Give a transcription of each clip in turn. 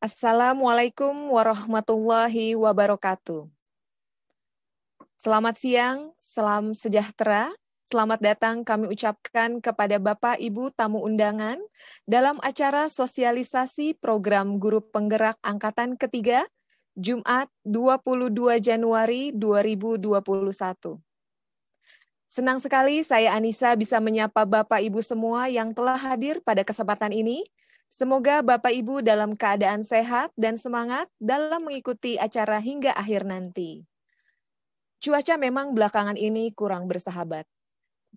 Assalamualaikum warahmatullahi wabarakatuh. Selamat siang, salam sejahtera. Selamat datang kami ucapkan kepada Bapak Ibu tamu undangan dalam acara sosialisasi program Guru Penggerak Angkatan Ketiga, Jumat 22 Januari 2021. Senang sekali saya Anissa bisa menyapa Bapak Ibu semua yang telah hadir pada kesempatan ini. Semoga Bapak Ibu dalam keadaan sehat dan semangat dalam mengikuti acara hingga akhir nanti. Cuaca memang belakangan ini kurang bersahabat.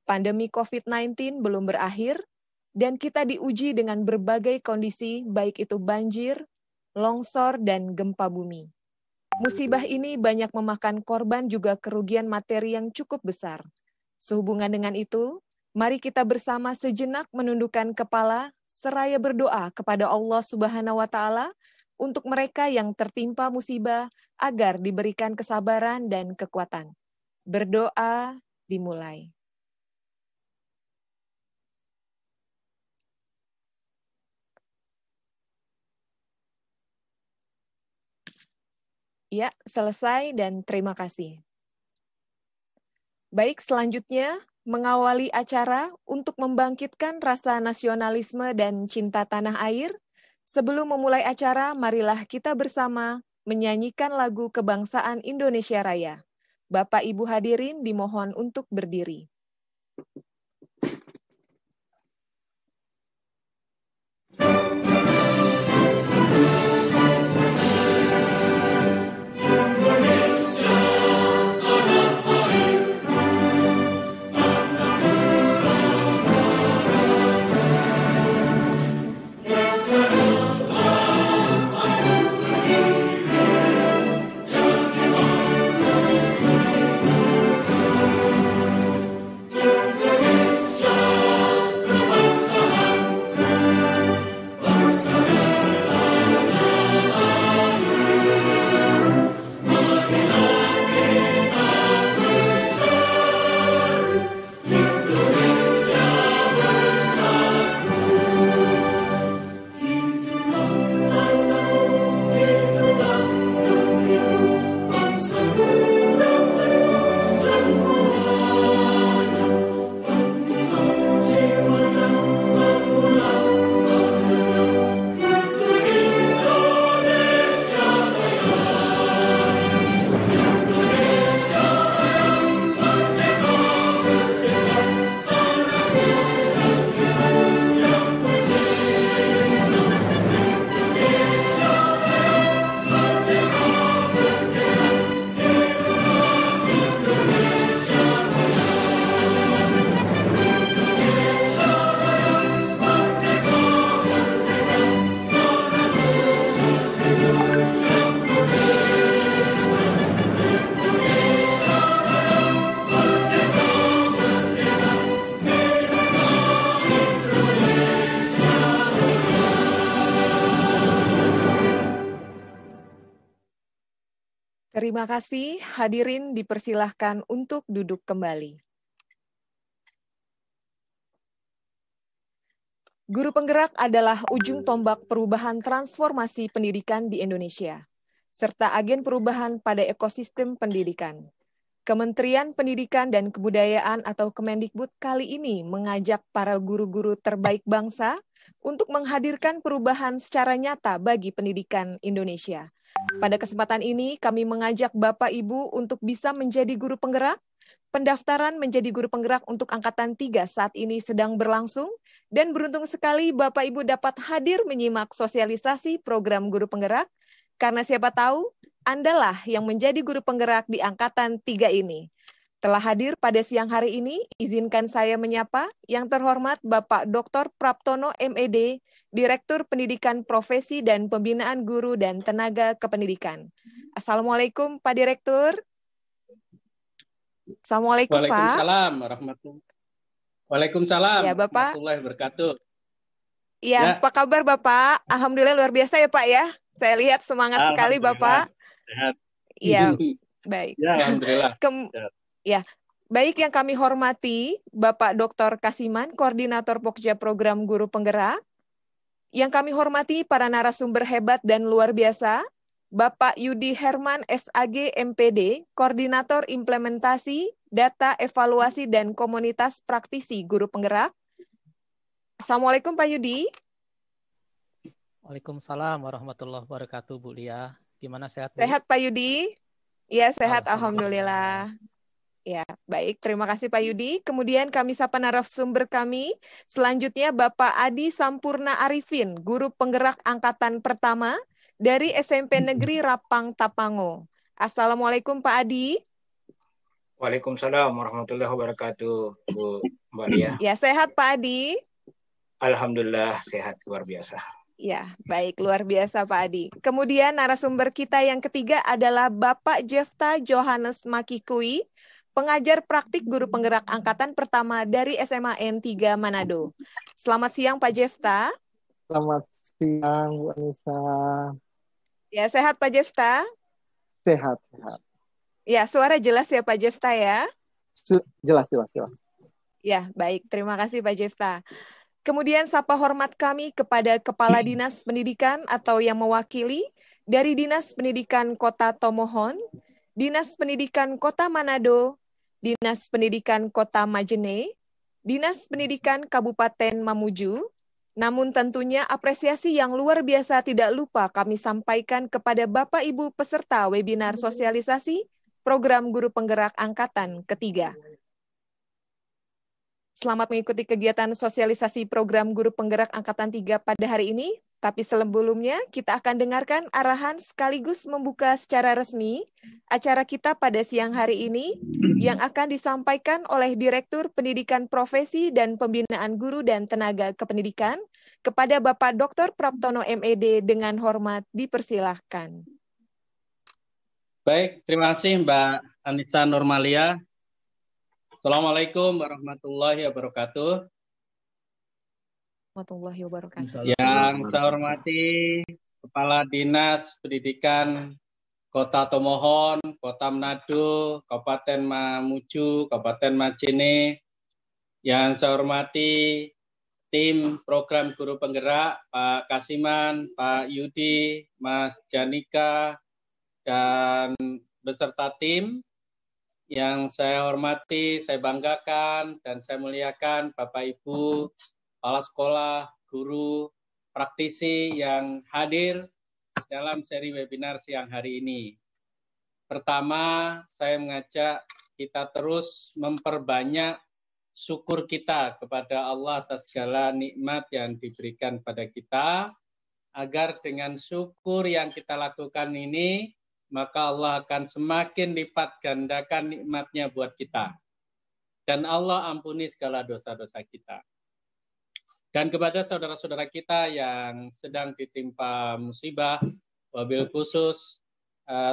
Pandemi COVID-19 belum berakhir, dan kita diuji dengan berbagai kondisi, baik itu banjir, longsor, dan gempa bumi. Musibah ini banyak memakan korban juga kerugian materi yang cukup besar. Sehubungan dengan itu, mari kita bersama sejenak menundukkan kepala, seraya berdoa kepada Allah Subhanahu wa Ta'ala untuk mereka yang tertimpa musibah agar diberikan kesabaran dan kekuatan. Berdoa dimulai. Ya, selesai dan terima kasih. Baik, selanjutnya mengawali acara untuk membangkitkan rasa nasionalisme dan cinta tanah air. Sebelum memulai acara, marilah kita bersama menyanyikan lagu kebangsaan Indonesia Raya. Bapak Ibu hadirin dimohon untuk berdiri. Terima kasih, hadirin dipersilahkan untuk duduk kembali. Guru penggerak adalah ujung tombak perubahan transformasi pendidikan di Indonesia, serta agen perubahan pada ekosistem pendidikan. Kementerian Pendidikan dan Kebudayaan atau Kemendikbud kali ini mengajak para guru-guru terbaik bangsa untuk menghadirkan perubahan secara nyata bagi pendidikan Indonesia. Pada kesempatan ini, kami mengajak Bapak Ibu untuk bisa menjadi guru penggerak. Pendaftaran menjadi guru penggerak untuk Angkatan 3 saat ini sedang berlangsung, dan beruntung sekali Bapak Ibu dapat hadir menyimak sosialisasi program guru penggerak, karena siapa tahu, Andalah yang menjadi guru penggerak di Angkatan 3 ini. Telah hadir pada siang hari ini, izinkan saya menyapa yang terhormat Bapak Dr. Praptono MED, Direktur Pendidikan Profesi dan Pembinaan Guru dan Tenaga Kependidikan. Assalamualaikum Pak Direktur. Assalamualaikum Pak. Waalaikumsalam warahmatullahi. Waalaikumsalam ya, Bapak. warahmatullahi wabarakatuh. Ya, apa kabar Bapak? Alhamdulillah luar biasa ya Pak ya. Saya lihat semangat sekali Bapak. Sehat. Iya, baik. Ya, alhamdulillah. Ya, baik yang kami hormati Bapak Dr. Kasiman, Koordinator Pokja Program Guru Penggerak. Yang kami hormati para narasumber hebat dan luar biasa, Bapak Yudi Herman SAG MPD, Koordinator Implementasi, Data, Evaluasi, dan Komunitas Praktisi Guru Penggerak. Assalamualaikum Pak Yudi. Waalaikumsalam warahmatullahi wabarakatuh, Bu Lia. Gimana, sehat, Bu? Sehat Pak Yudi? Iya, sehat, Alhamdulillah. Ya, baik. Terima kasih Pak Yudi. Kemudian kami sapa narasumber kami. Selanjutnya Bapak Adi Sampurna Arifin, Guru Penggerak Angkatan Pertama dari SMP Negeri Rapang Tapango. Assalamualaikum Pak Adi. Waalaikumsalam warahmatullahi wabarakatuh, Bu Mbak Lia. Ya, sehat Pak Adi? Alhamdulillah sehat luar biasa. Ya, baik, luar biasa Pak Adi. Kemudian narasumber kita yang ketiga adalah Bapak Jefta Johannes Makikui, pengajar praktik guru penggerak angkatan pertama dari SMA N3 Manado. Selamat siang Pak Jefta. Selamat siang Bu Anissa. Ya, sehat Pak Jefta? Sehat. Ya, suara jelas ya Pak Jefta ya? Jelas. Ya, baik. Terima kasih Pak Jefta. Kemudian sapa hormat kami kepada Kepala Dinas Pendidikan atau yang mewakili dari Dinas Pendidikan Kota Tomohon, Dinas Pendidikan Kota Manado, Dinas Pendidikan Kota Majene, Dinas Pendidikan Kabupaten Mamuju. Namun tentunya apresiasi yang luar biasa tidak lupa kami sampaikan kepada Bapak Ibu peserta webinar sosialisasi program guru penggerak angkatan ketiga. Selamat mengikuti kegiatan sosialisasi program guru penggerak angkatan 3 pada hari ini. Tapi sebelumnya kita akan dengarkan arahan sekaligus membuka secara resmi acara kita pada siang hari ini yang akan disampaikan oleh Direktur Pendidikan Profesi dan Pembinaan Guru dan Tenaga Kependidikan kepada Bapak Dr. Praptono MED dengan hormat dipersilahkan. Baik, terima kasih Mbak Anissa Nurmalia. Assalamualaikum warahmatullahi wabarakatuh. Warahmatullahi wabarakatuh. Yang saya hormati Kepala Dinas Pendidikan Kota Tomohon, Kota Manado, Kabupaten Mamuju, Kabupaten Majene. Yang saya hormati tim program guru penggerak, Pak Kasiman, Pak Yudi, Mas Janika, dan beserta tim. Yang saya hormati, saya banggakan, dan saya muliakan Bapak Ibu, kepala sekolah, guru, praktisi yang hadir dalam seri webinar siang hari ini. Pertama, saya mengajak kita terus memperbanyak syukur kita kepada Allah atas segala nikmat yang diberikan pada kita, agar dengan syukur yang kita lakukan ini, maka Allah akan semakin lipat gandakan nikmatnya buat kita. Dan Allah ampuni segala dosa-dosa kita. Dan kepada saudara-saudara kita yang sedang ditimpa musibah, wabil khusus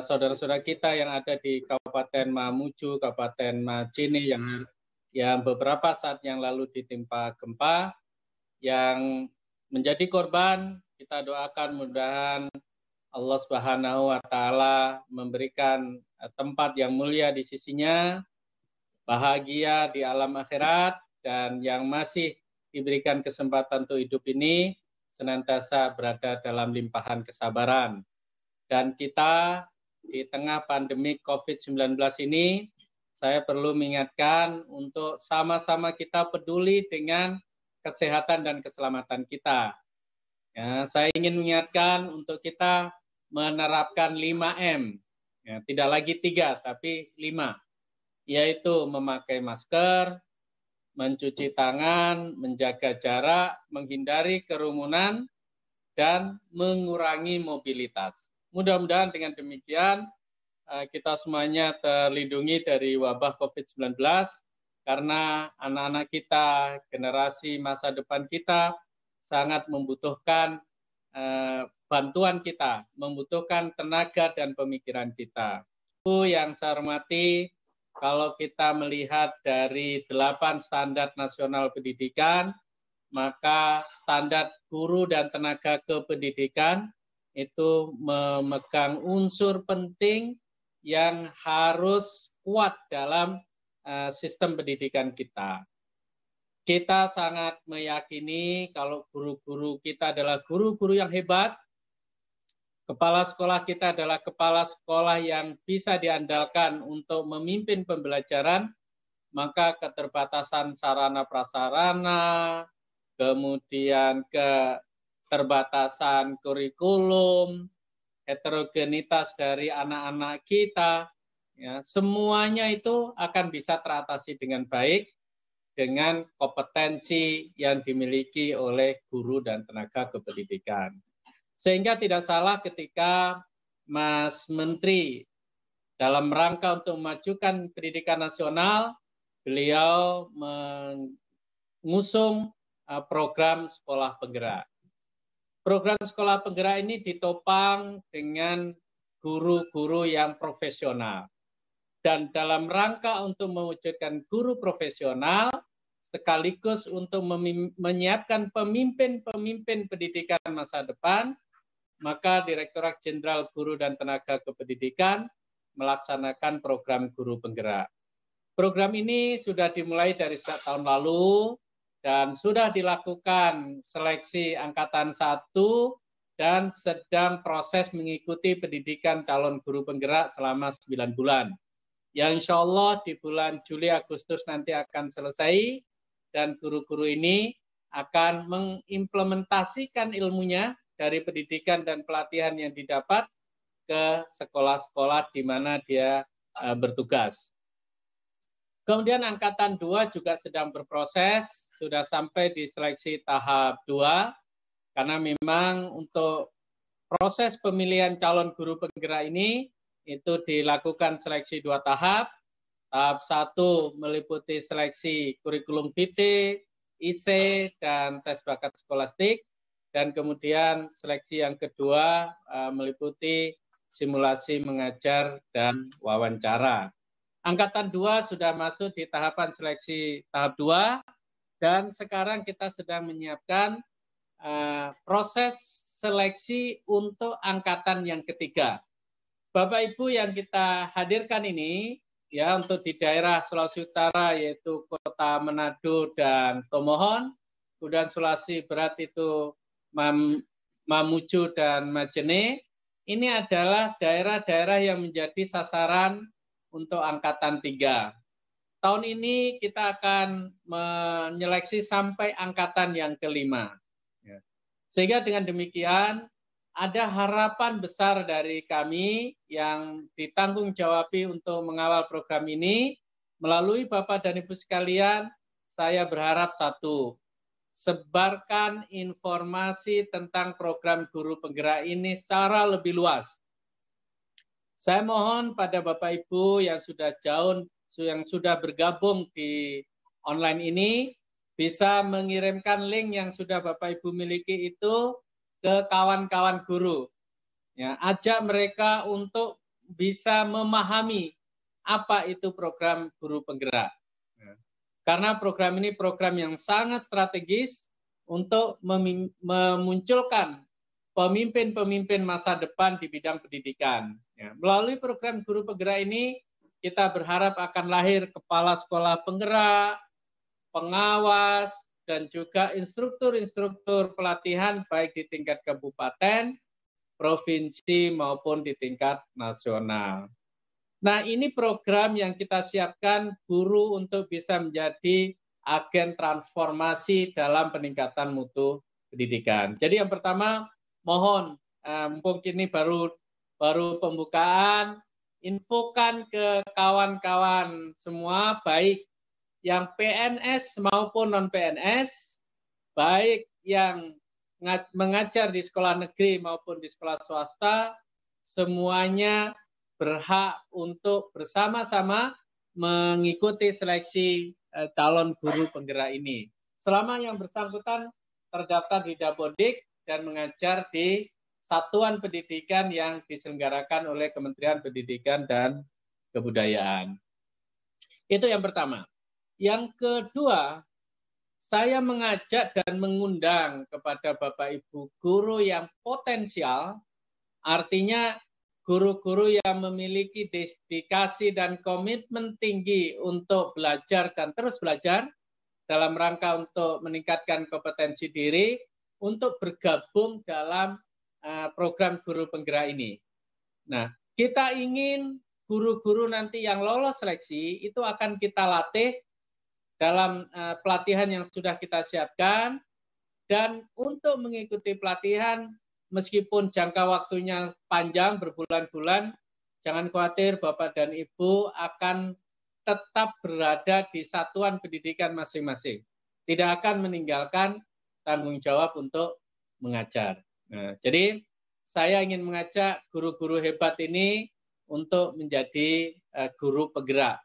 saudara-saudara kita yang ada di Kabupaten Mamuju, Kabupaten Majene yang beberapa saat yang lalu ditimpa gempa, yang menjadi korban, kita doakan mudah-mudahan Allah Subhanahu wa Ta'ala memberikan tempat yang mulia di sisinya, bahagia di alam akhirat, dan yang masih diberikan kesempatan untuk hidup ini senantiasa berada dalam limpahan kesabaran. Dan kita di tengah pandemi COVID-19 ini, saya perlu mengingatkan untuk sama-sama kita peduli dengan kesehatan dan keselamatan kita. Ya, saya ingin mengingatkan untuk kita menerapkan 5M, ya, tidak lagi 3, tapi 5, yaitu memakai masker, mencuci tangan, menjaga jarak, menghindari kerumunan, dan mengurangi mobilitas. Mudah-mudahan dengan demikian kita semuanya terlindungi dari wabah COVID-19, karena anak-anak kita, generasi masa depan kita, sangat membutuhkan bantuan kita, membutuhkan tenaga dan pemikiran kita. Itu yang saya hormati, kalau kita melihat dari 8 standar nasional pendidikan, maka standar guru dan tenaga kependidikan itu memegang unsur penting yang harus kuat dalam sistem pendidikan kita. Kita sangat meyakini kalau guru-guru kita adalah guru-guru yang hebat, kepala sekolah kita adalah kepala sekolah yang bisa diandalkan untuk memimpin pembelajaran, maka keterbatasan sarana prasarana, kemudian keterbatasan kurikulum, heterogenitas dari anak-anak kita, ya, semuanya itu akan bisa teratasi dengan baik dengan kompetensi yang dimiliki oleh guru dan tenaga kependidikan. Sehingga tidak salah ketika Mas Menteri dalam rangka untuk memajukan pendidikan nasional, beliau mengusung program sekolah penggerak. Program sekolah penggerak ini ditopang dengan guru-guru yang profesional. Dan dalam rangka untuk mewujudkan guru profesional, sekaligus untuk menyiapkan pemimpin-pemimpin pendidikan masa depan, maka Direktorat Jenderal Guru dan Tenaga Kependidikan melaksanakan program guru penggerak. Program ini sudah dimulai dari sejak tahun lalu, dan sudah dilakukan seleksi angkatan 1 dan sedang proses mengikuti pendidikan calon guru penggerak selama 9 bulan. Yang insya Allah di bulan Juli Agustus nanti akan selesai dan guru-guru ini akan mengimplementasikan ilmunya dari pendidikan dan pelatihan yang didapat ke sekolah-sekolah di mana dia bertugas. Kemudian angkatan 2 juga sedang berproses, sudah sampai di seleksi tahap 2, karena memang untuk proses pemilihan calon guru penggerak ini itu dilakukan seleksi 2 tahap. Tahap 1 meliputi seleksi kurikulum vitae, IC, dan tes bakat skolastik. Dan kemudian seleksi yang kedua meliputi simulasi mengajar dan wawancara. Angkatan 2 sudah masuk di tahapan seleksi tahap 2, dan sekarang kita sedang menyiapkan proses seleksi untuk angkatan yang ketiga. Bapak Ibu yang kita hadirkan ini, ya, untuk di daerah Sulawesi Utara yaitu Kota Manado dan Tomohon, kemudian Sulawesi Barat itu Mamuju dan Majene, ini adalah daerah-daerah yang menjadi sasaran untuk angkatan 3. Tahun ini kita akan menyeleksi sampai angkatan yang ke-5. Sehingga dengan demikian, ada harapan besar dari kami yang ditanggung jawabi untuk mengawal program ini. Melalui Bapak dan Ibu sekalian, saya berharap satu, sebarkan informasi tentang program guru penggerak ini secara lebih luas. Saya mohon pada Bapak Ibu yang sudah bergabung di online ini, bisa mengirimkan link yang sudah Bapak Ibu miliki itu ke kawan-kawan guru. Ya, ajak mereka untuk bisa memahami apa itu program guru penggerak. Ya. Karena program ini program yang sangat strategis untuk memunculkan pemimpin-pemimpin masa depan di bidang pendidikan. Ya. Melalui program guru penggerak ini, kita berharap akan lahir kepala sekolah penggerak, pengawas, dan juga instruktur-instruktur pelatihan baik di tingkat kabupaten, provinsi, maupun di tingkat nasional. Nah, ini program yang kita siapkan guru untuk bisa menjadi agen transformasi dalam peningkatan mutu pendidikan. Jadi yang pertama, mohon, mumpung ini baru pembukaan, infokan ke kawan-kawan semua, baik yang PNS maupun non-PNS, baik yang mengajar di sekolah negeri maupun di sekolah swasta, semuanya berhak untuk bersama-sama mengikuti seleksi calon guru penggerak ini. Selama yang bersangkutan terdaftar di Dapodik dan mengajar di satuan pendidikan yang diselenggarakan oleh Kementerian Pendidikan dan Kebudayaan. Itu yang pertama. Yang kedua, saya mengajak dan mengundang kepada Bapak Ibu guru yang potensial, artinya guru-guru yang memiliki dedikasi dan komitmen tinggi untuk belajar dan terus belajar, dalam rangka untuk meningkatkan kompetensi diri untuk bergabung dalam program guru penggerak ini. Nah, kita ingin guru-guru nanti yang lolos seleksi itu akan kita latih dalam pelatihan yang sudah kita siapkan, dan untuk mengikuti pelatihan meskipun jangka waktunya panjang berbulan-bulan, jangan khawatir Bapak dan Ibu akan tetap berada di satuan pendidikan masing-masing. Tidak akan meninggalkan tanggung jawab untuk mengajar. Nah, jadi saya ingin mengajak guru-guru hebat ini untuk menjadi guru penggerak.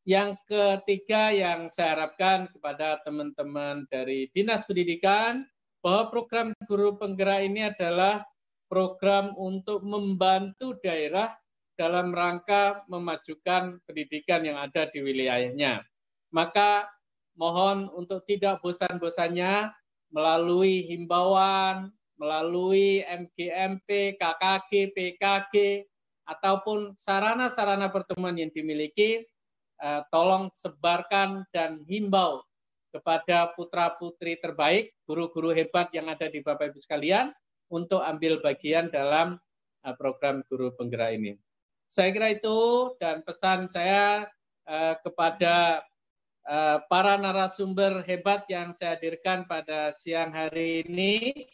Yang ketiga yang saya harapkan kepada teman-teman dari Dinas Pendidikan, bahwa program guru penggerak ini adalah program untuk membantu daerah dalam rangka memajukan pendidikan yang ada di wilayahnya. Maka mohon untuk tidak bosan-bosannya melalui himbauan, melalui MGMP, KKG, PKG, ataupun sarana-sarana pertemuan yang dimiliki, tolong sebarkan dan himbau kepada putra-putri terbaik, guru-guru hebat yang ada di Bapak Ibu sekalian, untuk ambil bagian dalam program guru penggerak ini. Saya kira itu, dan pesan saya kepada para narasumber hebat yang saya hadirkan pada siang hari ini.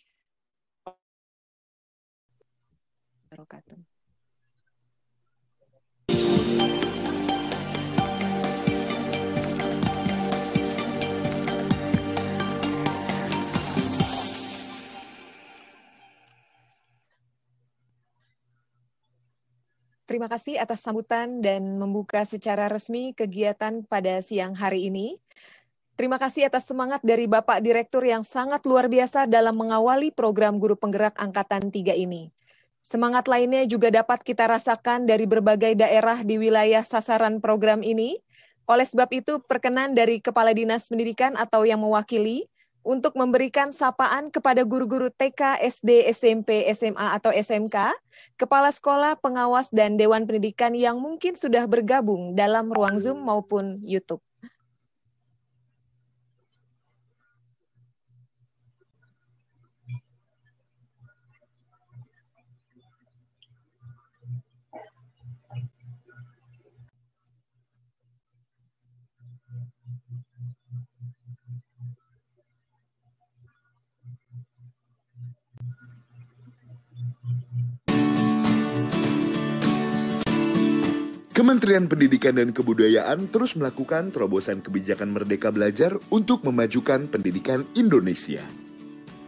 Terima kasih atas sambutan dan membuka secara resmi kegiatan pada siang hari ini. Terima kasih atas semangat dari Bapak Direktur yang sangat luar biasa dalam mengawali program Guru Penggerak Angkatan 3 ini. Semangat lainnya juga dapat kita rasakan dari berbagai daerah di wilayah sasaran program ini. Oleh sebab itu, perkenan dari Kepala Dinas Pendidikan atau yang mewakili untuk memberikan sapaan kepada guru-guru TK, SD, SMP, SMA, atau SMK, kepala sekolah, pengawas, dan Dewan Pendidikan yang mungkin sudah bergabung dalam ruang Zoom maupun YouTube. Kementerian Pendidikan dan Kebudayaan terus melakukan terobosan kebijakan Merdeka Belajar untuk memajukan pendidikan Indonesia.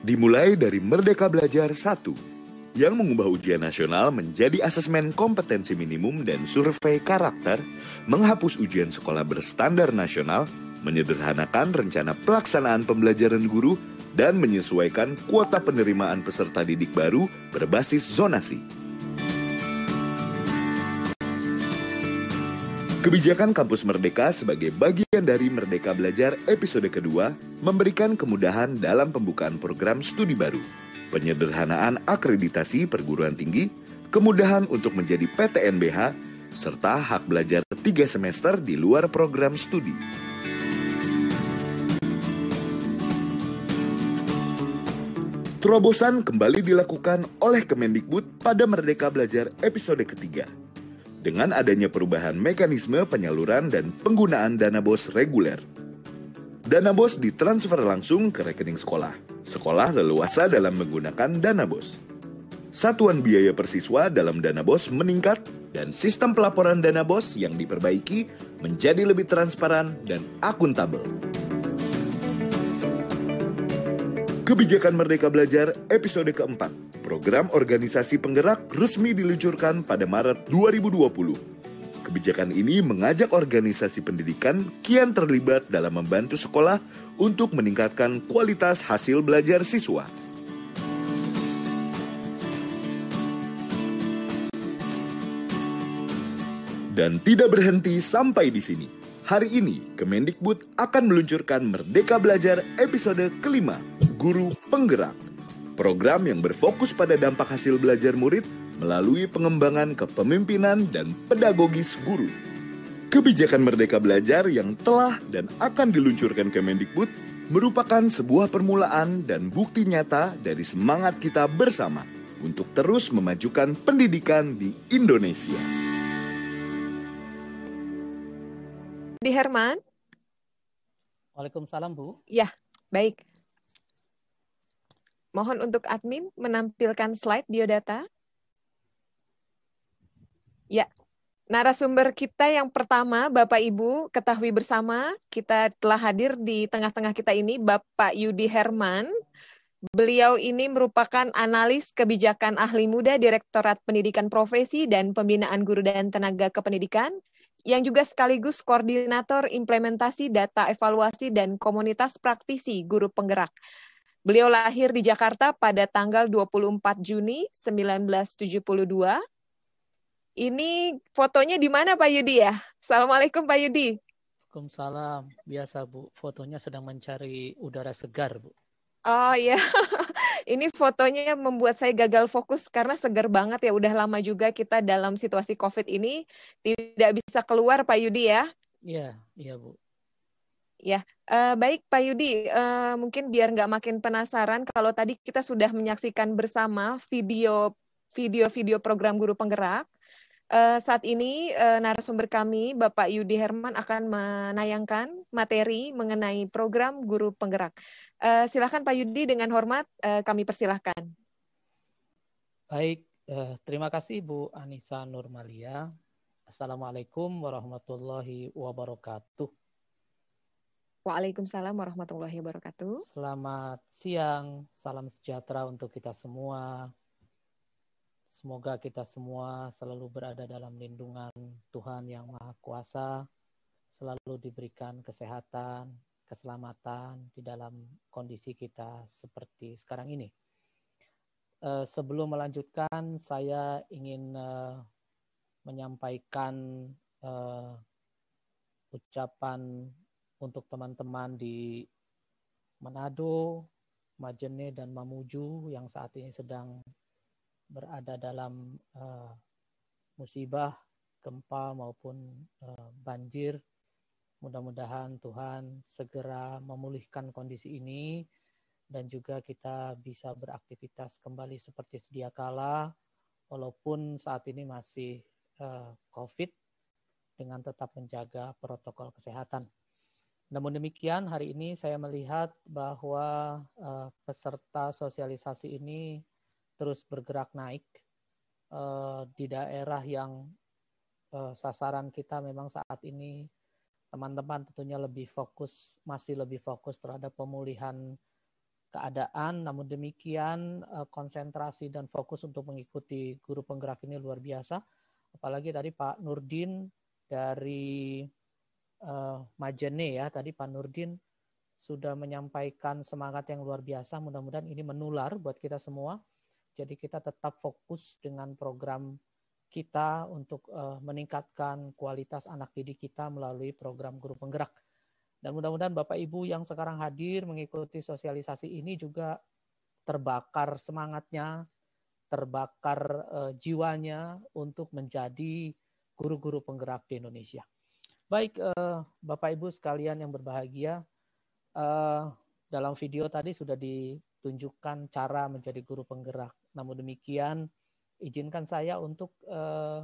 Dimulai dari Merdeka Belajar 1, yang mengubah ujian nasional menjadi asesmen kompetensi minimum dan survei karakter, menghapus ujian sekolah berstandar nasional, menyederhanakan rencana pelaksanaan pembelajaran guru, dan menyesuaikan kuota penerimaan peserta didik baru berbasis zonasi. Kebijakan Kampus Merdeka sebagai bagian dari Merdeka Belajar episode kedua memberikan kemudahan dalam pembukaan program studi baru, penyederhanaan akreditasi perguruan tinggi, kemudahan untuk menjadi PTNBH, serta hak belajar 3 semester di luar program studi. Terobosan kembali dilakukan oleh Kemendikbud pada Merdeka Belajar episode ketiga, dengan adanya perubahan mekanisme penyaluran dan penggunaan dana BOS reguler. Dana BOS ditransfer langsung ke rekening sekolah. Sekolah leluasa dalam menggunakan dana BOS. Satuan biaya per siswa dalam dana BOS meningkat dan sistem pelaporan dana BOS yang diperbaiki menjadi lebih transparan dan akuntabel. Kebijakan Merdeka Belajar episode keempat, program organisasi penggerak resmi diluncurkan pada Maret 2020. Kebijakan ini mengajak organisasi pendidikan kian terlibat dalam membantu sekolah untuk meningkatkan kualitas hasil belajar siswa. Dan tidak berhenti sampai di sini. Hari ini, Kemendikbud akan meluncurkan Merdeka Belajar episode kelima, Guru Penggerak. Program yang berfokus pada dampak hasil belajar murid melalui pengembangan kepemimpinan dan pedagogis guru. Kebijakan Merdeka Belajar yang telah dan akan diluncurkan Kemendikbud merupakan sebuah permulaan dan bukti nyata dari semangat kita bersama untuk terus memajukan pendidikan di Indonesia. Di Herman? Waalaikumsalam, Bu. Ya, baik. Mohon untuk admin menampilkan slide biodata. Ya, narasumber kita yang pertama, Bapak Ibu, ketahui bersama, kita telah hadir di tengah-tengah kita ini, Bapak Yudi Herman. Beliau ini merupakan analis kebijakan ahli muda Direktorat Pendidikan Profesi dan Pembinaan Guru dan Tenaga Kependidikan, yang juga sekaligus koordinator implementasi data evaluasi dan komunitas praktisi guru penggerak. Beliau lahir di Jakarta pada tanggal 24 Juni 1972. Ini fotonya di mana Pak Yudi ya? Assalamualaikum Pak Yudi. Waalaikumsalam. Biasa, Bu. Fotonya sedang mencari udara segar, Bu. Oh iya, ini fotonya membuat saya gagal fokus karena segar banget ya. Udah lama juga kita dalam situasi COVID ini tidak bisa keluar Pak Yudi ya. Iya, Bu. Ya, baik Pak Yudi, mungkin biar nggak makin penasaran, kalau tadi kita sudah menyaksikan bersama video program Guru Penggerak. Saat ini narasumber kami, Bapak Yudi Herman, akan menayangkan materi mengenai program Guru Penggerak. Silakan Pak Yudi, dengan hormat kami persilahkan. Baik, terima kasih Bu Anissa Nurmalia. Assalamualaikum warahmatullahi wabarakatuh. Waalaikumsalam warahmatullahi wabarakatuh. Selamat siang, salam sejahtera untuk kita semua. Semoga kita semua selalu berada dalam lindungan Tuhan Yang Maha Kuasa, selalu diberikan kesehatan, keselamatan di dalam kondisi kita seperti sekarang ini. Sebelum melanjutkan, saya ingin menyampaikan ucapan untuk teman-teman di Manado, Majene, dan Mamuju yang saat ini sedang berada dalam musibah, gempa maupun banjir. Mudah-mudahan Tuhan segera memulihkan kondisi ini dan juga kita bisa beraktivitas kembali seperti sedia kala walaupun saat ini masih COVID dengan tetap menjaga protokol kesehatan. Namun demikian, hari ini saya melihat bahwa peserta sosialisasi ini terus bergerak naik di daerah yang sasaran kita memang saat ini teman-teman tentunya masih lebih fokus terhadap pemulihan keadaan. Namun demikian konsentrasi dan fokus untuk mengikuti Guru Penggerak ini luar biasa. Apalagi tadi Pak Nurdin dari Majene ya, tadi Pak Nurdin sudah menyampaikan semangat yang luar biasa. Mudah-mudahan ini menular buat kita semua. Jadi kita tetap fokus dengan program kita untuk meningkatkan kualitas anak didik kita melalui program Guru Penggerak. Dan mudah-mudahan Bapak Ibu yang sekarang hadir mengikuti sosialisasi ini juga terbakar semangatnya, terbakar jiwanya untuk menjadi guru-guru penggerak di Indonesia. Baik, Bapak Ibu sekalian yang berbahagia, dalam video tadi sudah ditunjukkan cara menjadi guru penggerak. Namun demikian, izinkan saya untuk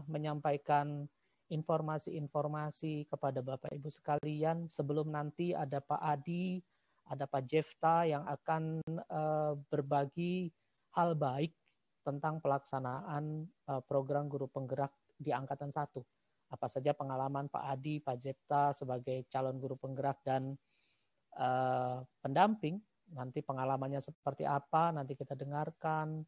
menyampaikan informasi-informasi kepada Bapak Ibu sekalian sebelum nanti ada Pak Adi, ada Pak Jefta yang akan berbagi hal baik tentang pelaksanaan program Guru Penggerak di Angkatan 1. Apa saja pengalaman Pak Adi, Pak Jefta sebagai calon guru penggerak dan pendamping. Nanti pengalamannya seperti apa, nanti kita dengarkan.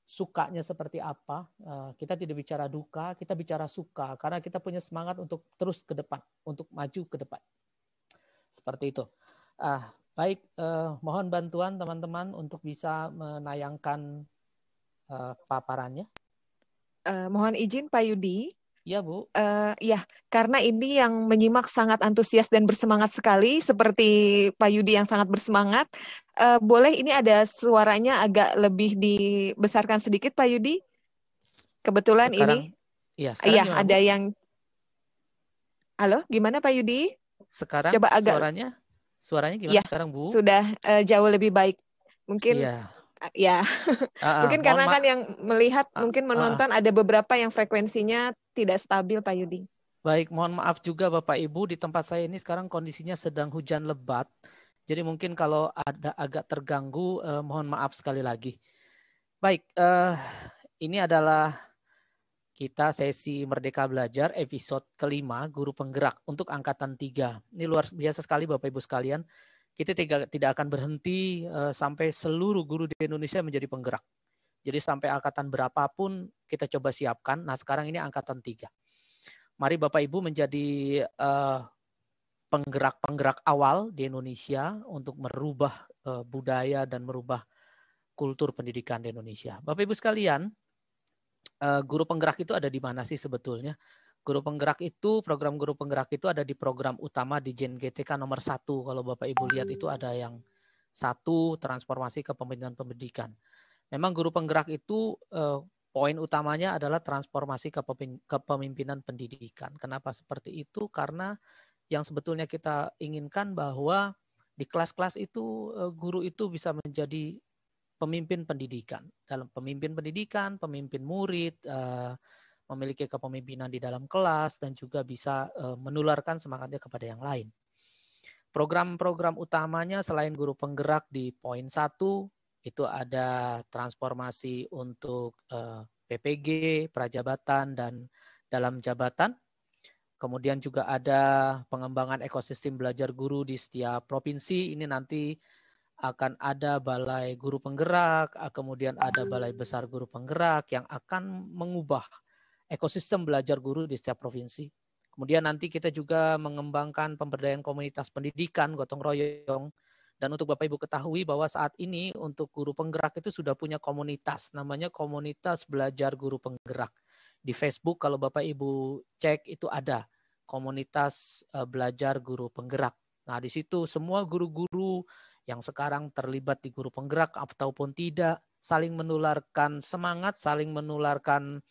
Sukanya seperti apa, kita tidak bicara duka, kita bicara suka, karena kita punya semangat untuk terus ke depan, untuk maju ke depan. Seperti itu. Baik, mohon bantuan teman-teman untuk bisa menayangkan paparannya. Mohon izin Pak Yudi. Ya Bu. Ya, karena ini yang menyimak sangat antusias dan bersemangat sekali, seperti Pak Yudi yang sangat bersemangat. Boleh ini ada suaranya agak lebih dibesarkan sedikit Pak Yudi? Kebetulan sekarang, ini. Iya, ada yang. Halo, gimana Pak Yudi? Sekarang Coba agak, suaranya gimana ya, sekarang, Bu? sudah jauh lebih baik. Mungkin, Iya. ya, mungkin Mohon karena kan yang melihat, mungkin maaf. menonton ada beberapa yang frekuensinya tidak stabil, Pak Yudi. Baik, mohon maaf juga Bapak Ibu, di tempat saya ini sekarang kondisinya sedang hujan lebat. Jadi mungkin kalau ada agak terganggu, mohon maaf sekali lagi. Baik, ini adalah kita sesi Merdeka Belajar episode kelima, Guru Penggerak untuk Angkatan 3. Ini luar biasa sekali Bapak Ibu sekalian. Kita tidak akan berhenti sampai seluruh guru di Indonesia menjadi penggerak. Jadi sampai angkatan berapapun kita coba siapkan. Nah sekarang ini angkatan 3. Mari Bapak Ibu menjadi penggerak-penggerak awal di Indonesia untuk merubah budaya dan merubah kultur pendidikan di Indonesia. Bapak Ibu sekalian, guru penggerak itu ada di mana sih sebetulnya? Guru penggerak itu, program guru penggerak itu ada di program utama di Jen GTK nomor 1. Kalau Bapak Ibu lihat itu ada yang 1, transformasi kepemimpinan pendidikan. Memang guru penggerak itu poin utamanya adalah transformasi kepemimpinan pendidikan. Kenapa seperti itu? Karena yang sebetulnya kita inginkan bahwa di kelas-kelas itu guru itu bisa menjadi pemimpin pendidikan. Dalam pemimpin pendidikan, pemimpin murid, memiliki kepemimpinan di dalam kelas dan juga bisa menularkan semangatnya kepada yang lain. Program-program utamanya selain guru penggerak di poin 1 itu ada transformasi untuk PPG, prajabatan dan dalam jabatan. Kemudian juga ada pengembangan ekosistem belajar guru di setiap provinsi. Ini nanti akan ada balai guru penggerak, kemudian ada balai besar guru penggerak yang akan mengubah ekosistem belajar guru di setiap provinsi. Kemudian nanti kita juga mengembangkan pemberdayaan komunitas pendidikan, gotong royong. Dan untuk Bapak Ibu ketahui bahwa saat ini untuk guru penggerak itu sudah punya komunitas, namanya Komunitas Belajar Guru Penggerak. Di Facebook kalau Bapak Ibu cek itu ada Komunitas Belajar Guru Penggerak. Nah di situ semua guru-guru yang sekarang terlibat di guru penggerak ataupun tidak saling menularkan semangat, saling menularkan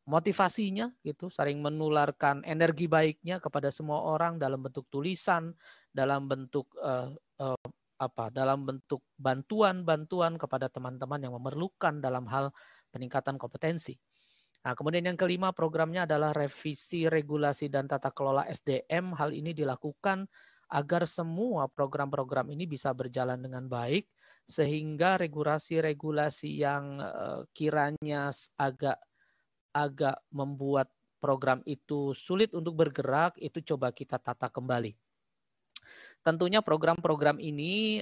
motivasinya, gitu, saling menularkan energi baiknya kepada semua orang dalam bentuk tulisan, dalam bentuk dalam bentuk bantuan kepada teman-teman yang memerlukan dalam hal peningkatan kompetensi. Nah, kemudian yang kelima programnya adalah revisi regulasi dan tata kelola SDM. Hal ini dilakukan agar semua program-program ini bisa berjalan dengan baik sehingga regulasi-regulasi yang kiranya agak membuat program itu sulit untuk bergerak itu coba kita tata kembali. Tentunya program-program ini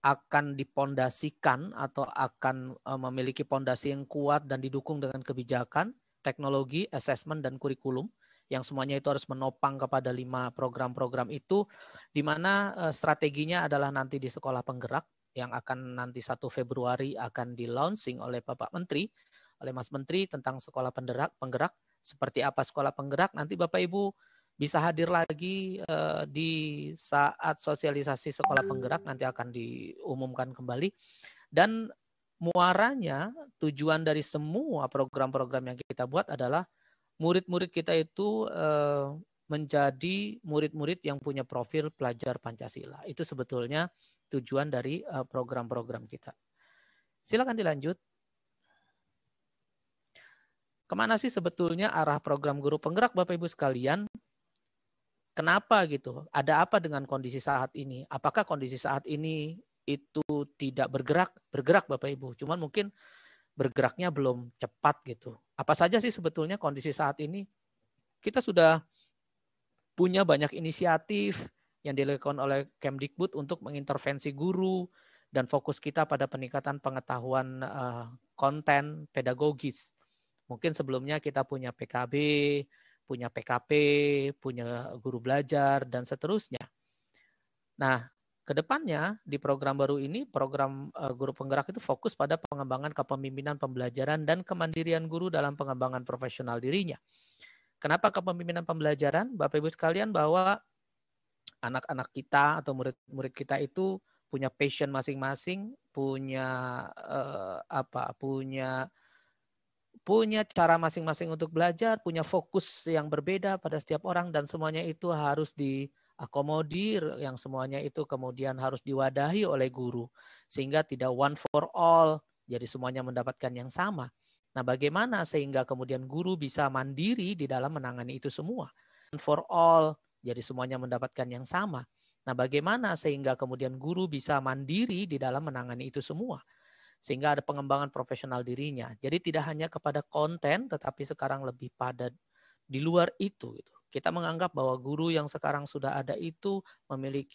akan dipondasikan atau akan memiliki pondasi yang kuat dan didukung dengan kebijakan, teknologi, asesmen, dan kurikulum yang semuanya itu harus menopang kepada 5 program-program itu, di mana strateginya adalah nanti di sekolah penggerak yang akan nanti 1 Februari akan di-launching oleh Bapak Menteri, oleh Mas Menteri tentang sekolah penggerak. Seperti apa sekolah penggerak, nanti Bapak Ibu bisa hadir lagi di saat sosialisasi sekolah penggerak nanti akan diumumkan kembali. Dan muaranya, tujuan dari semua program-program yang kita buat adalah murid-murid kita itu menjadi murid-murid yang punya profil pelajar Pancasila. Itu sebetulnya tujuan dari program-program kita. Silakan dilanjut. Kemana sih sebetulnya arah program guru penggerak Bapak Ibu sekalian? Kenapa gitu? Ada apa dengan kondisi saat ini? Apakah kondisi saat ini itu tidak bergerak? Bergerak Bapak Ibu. Cuman mungkin bergeraknya belum cepat gitu. Apa saja sih sebetulnya kondisi saat ini? Kita sudah punya banyak inisiatif yang dilakukan oleh Kemdikbud untuk mengintervensi guru dan fokus kita pada peningkatan pengetahuan konten pedagogis. Mungkin sebelumnya kita punya PKB, punya PKP, punya guru belajar, dan seterusnya. Nah, kedepannya di program baru ini, program guru penggerak itu fokus pada pengembangan kepemimpinan pembelajaran dan kemandirian guru dalam pengembangan profesional dirinya. Kenapa kepemimpinan pembelajaran? Bapak Ibu sekalian, bahwa anak-anak kita atau murid-murid kita itu punya passion masing-masing, punya punya cara masing-masing untuk belajar, punya fokus yang berbeda pada setiap orang, dan semuanya itu harus diakomodir, yang semuanya itu kemudian harus diwadahi oleh guru, sehingga tidak one for all, jadi semuanya mendapatkan yang sama. Nah, bagaimana sehingga kemudian guru bisa mandiri di dalam menangani itu semua? One for all, jadi semuanya mendapatkan yang sama. Nah, bagaimana sehingga kemudian guru bisa mandiri di dalam menangani itu semua? Sehingga ada pengembangan profesional dirinya. Jadi tidak hanya kepada konten, tetapi sekarang lebih pada di luar itu. Kita menganggap bahwa guru yang sekarang sudah ada itu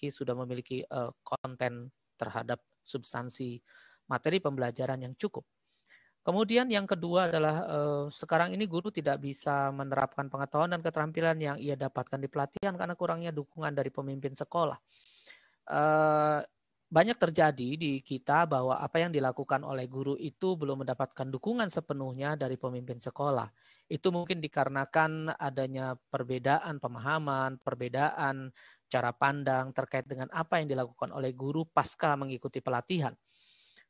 sudah memiliki konten terhadap substansi materi pembelajaran yang cukup. Kemudian yang kedua adalah sekarang ini guru tidak bisa menerapkan pengetahuan dan keterampilan yang ia dapatkan di pelatihan karena kurangnya dukungan dari pemimpin sekolah. Banyak terjadi di kita bahwa apa yang dilakukan oleh guru itu belum mendapatkan dukungan sepenuhnya dari pemimpin sekolah. Itu mungkin dikarenakan adanya perbedaan pemahaman, perbedaan cara pandang terkait dengan apa yang dilakukan oleh guru pasca mengikuti pelatihan.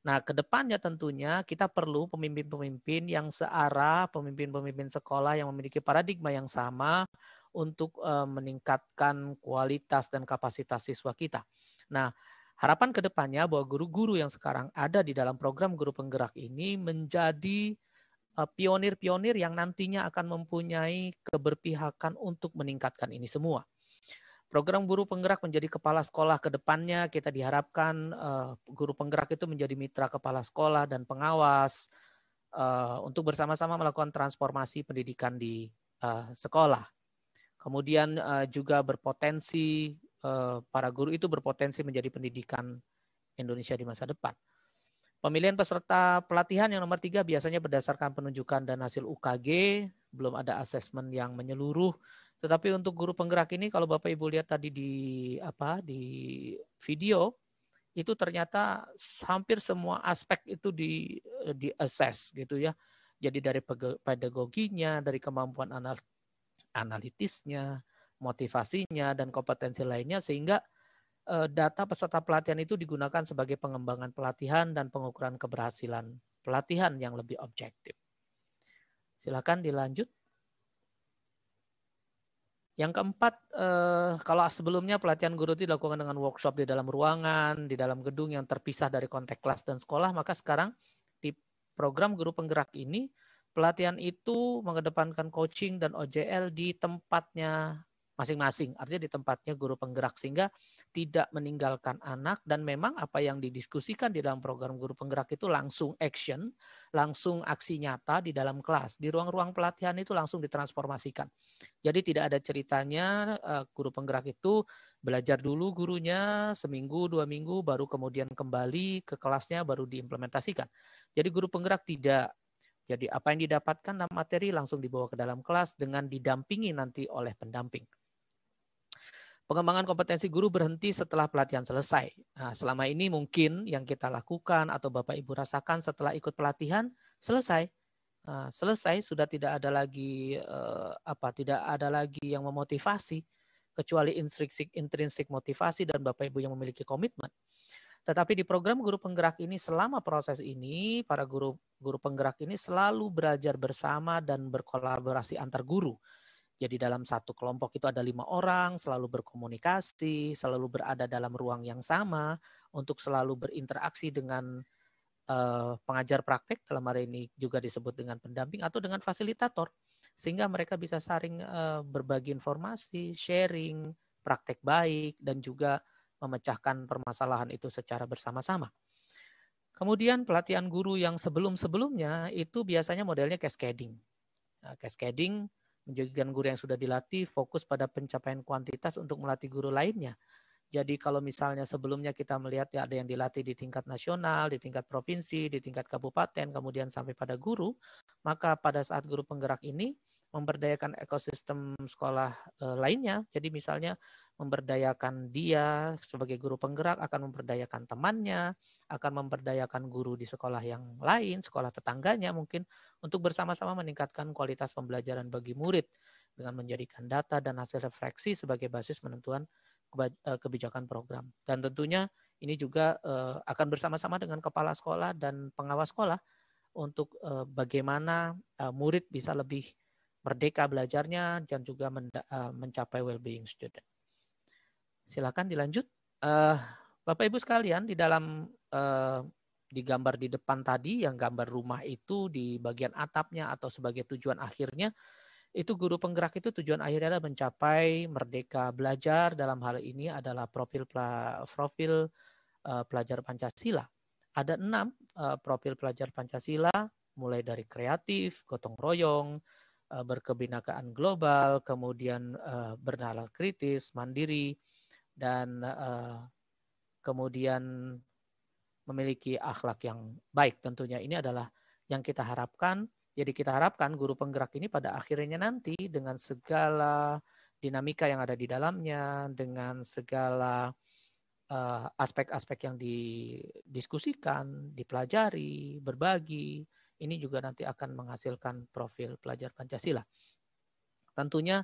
Nah, ke depannya tentunya kita perlu pemimpin-pemimpin yang searah, pemimpin-pemimpin sekolah yang memiliki paradigma yang sama untuk meningkatkan kualitas dan kapasitas siswa kita. Nah, harapan ke depannya bahwa guru-guru yang sekarang ada di dalam program guru penggerak ini menjadi pionir-pionir yang nantinya akan mempunyai keberpihakan untuk meningkatkan ini semua. Program guru penggerak menjadi kepala sekolah ke depannya, kita diharapkan guru penggerak itu menjadi mitra kepala sekolah dan pengawas untuk bersama-sama melakukan transformasi pendidikan di sekolah. Kemudian juga berpotensi, para guru itu berpotensi menjadi pendidikan Indonesia di masa depan. Pemilihan peserta pelatihan yang nomor 3 biasanya berdasarkan penunjukan dan hasil UKG, belum ada asesmen yang menyeluruh. Tetapi untuk guru penggerak ini, kalau Bapak Ibu lihat tadi di video, itu ternyata hampir semua aspek itu di-assess gitu ya. Jadi dari pedagoginya, dari kemampuan analitisnya, motivasinya, dan kompetensi lainnya, sehingga data peserta pelatihan itu digunakan sebagai pengembangan pelatihan dan pengukuran keberhasilan pelatihan yang lebih objektif. Silakan dilanjut. Yang keempat, kalau sebelumnya pelatihan guru itu dilakukan dengan workshop di dalam ruangan, di dalam gedung yang terpisah dari konteks kelas dan sekolah, maka sekarang di program guru penggerak ini, pelatihan itu mengedepankan coaching dan OJL di tempatnya masing-masing, artinya di tempatnya guru penggerak, sehingga tidak meninggalkan anak, dan memang apa yang didiskusikan di dalam program guru penggerak itu langsung action, langsung aksi nyata di dalam kelas. Di ruang-ruang pelatihan itu langsung ditransformasikan. Jadi tidak ada ceritanya guru penggerak itu belajar dulu gurunya seminggu, 2 minggu, baru kemudian kembali ke kelasnya, baru diimplementasikan. Jadi guru penggerak tidak. Jadi apa yang didapatkan dalam materi langsung dibawa ke dalam kelas dengan didampingi nanti oleh pendamping. Pengembangan kompetensi guru berhenti setelah pelatihan selesai. Nah, selama ini mungkin yang kita lakukan atau Bapak Ibu rasakan setelah ikut pelatihan selesai. Selesai, sudah tidak ada lagi yang memotivasi kecuali intrinsik motivasi dan Bapak Ibu yang memiliki komitmen. Tetapi di program guru penggerak ini, selama proses ini para guru penggerak ini selalu belajar bersama dan berkolaborasi antar guru. Jadi dalam satu kelompok itu ada 5 orang, selalu berkomunikasi, selalu berada dalam ruang yang sama untuk selalu berinteraksi dengan pengajar praktek, dalam hari ini juga disebut dengan pendamping atau dengan fasilitator, sehingga mereka bisa saling berbagi informasi, sharing, praktek baik, dan juga memecahkan permasalahan itu secara bersama-sama. Kemudian pelatihan guru yang sebelum-sebelumnya itu biasanya modelnya cascading. Nah, cascading menjadikan guru yang sudah dilatih fokus pada pencapaian kuantitas untuk melatih guru lainnya. Jadi kalau misalnya sebelumnya kita melihat ya ada yang dilatih di tingkat nasional, di tingkat provinsi, di tingkat kabupaten, kemudian sampai pada guru, maka pada saat guru penggerak ini memberdayakan ekosistem sekolah lainnya. Jadi misalnya memberdayakan dia sebagai guru penggerak akan memberdayakan temannya, akan memberdayakan guru di sekolah yang lain, sekolah tetangganya mungkin, untuk bersama-sama meningkatkan kualitas pembelajaran bagi murid dengan menjadikan data dan hasil refleksi sebagai basis penentuan kebijakan program. Dan tentunya ini juga akan bersama-sama dengan kepala sekolah dan pengawas sekolah untuk bagaimana murid bisa lebih merdeka belajarnya dan juga mencapai well-being student. Silakan dilanjut. Bapak Ibu sekalian, di dalam di gambar di depan tadi, yang gambar rumah itu di bagian atapnya atau sebagai tujuan akhirnya, itu guru penggerak itu tujuan akhirnya adalah mencapai merdeka belajar. Dalam hal ini adalah profil pelajar Pancasila. Ada 6 profil pelajar Pancasila, mulai dari kreatif, gotong royong, berkebinekaan global, kemudian bernalar kritis, mandiri, dan kemudian memiliki akhlak yang baik. Tentunya ini adalah yang kita harapkan. Jadi kita harapkan guru penggerak ini pada akhirnya nanti dengan segala dinamika yang ada di dalamnya, dengan segala aspek-aspek yang didiskusikan, dipelajari, berbagi, ini juga nanti akan menghasilkan profil pelajar Pancasila. Tentunya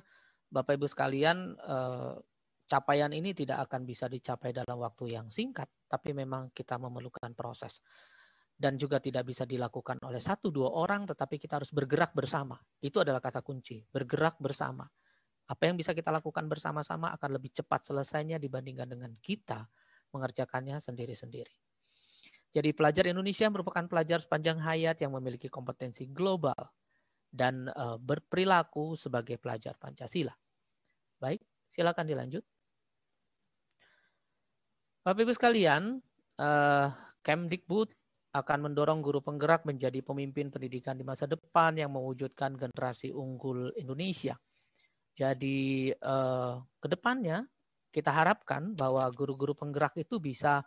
Bapak Ibu sekalian, capaian ini tidak akan bisa dicapai dalam waktu yang singkat, tapi memang kita memerlukan proses. Dan juga tidak bisa dilakukan oleh 1-2 orang, tetapi kita harus bergerak bersama. Itu adalah kata kunci, bergerak bersama. Apa yang bisa kita lakukan bersama-sama akan lebih cepat selesainya dibandingkan dengan kita mengerjakannya sendiri-sendiri. Jadi pelajar Indonesia merupakan pelajar sepanjang hayat yang memiliki kompetensi global dan berperilaku sebagai pelajar Pancasila. Baik, silakan dilanjut. Bapak Ibu sekalian, Kemdikbud akan mendorong guru penggerak menjadi pemimpin pendidikan di masa depan yang mewujudkan generasi unggul Indonesia. Jadi ke depannya kita harapkan bahwa guru-guru penggerak itu bisa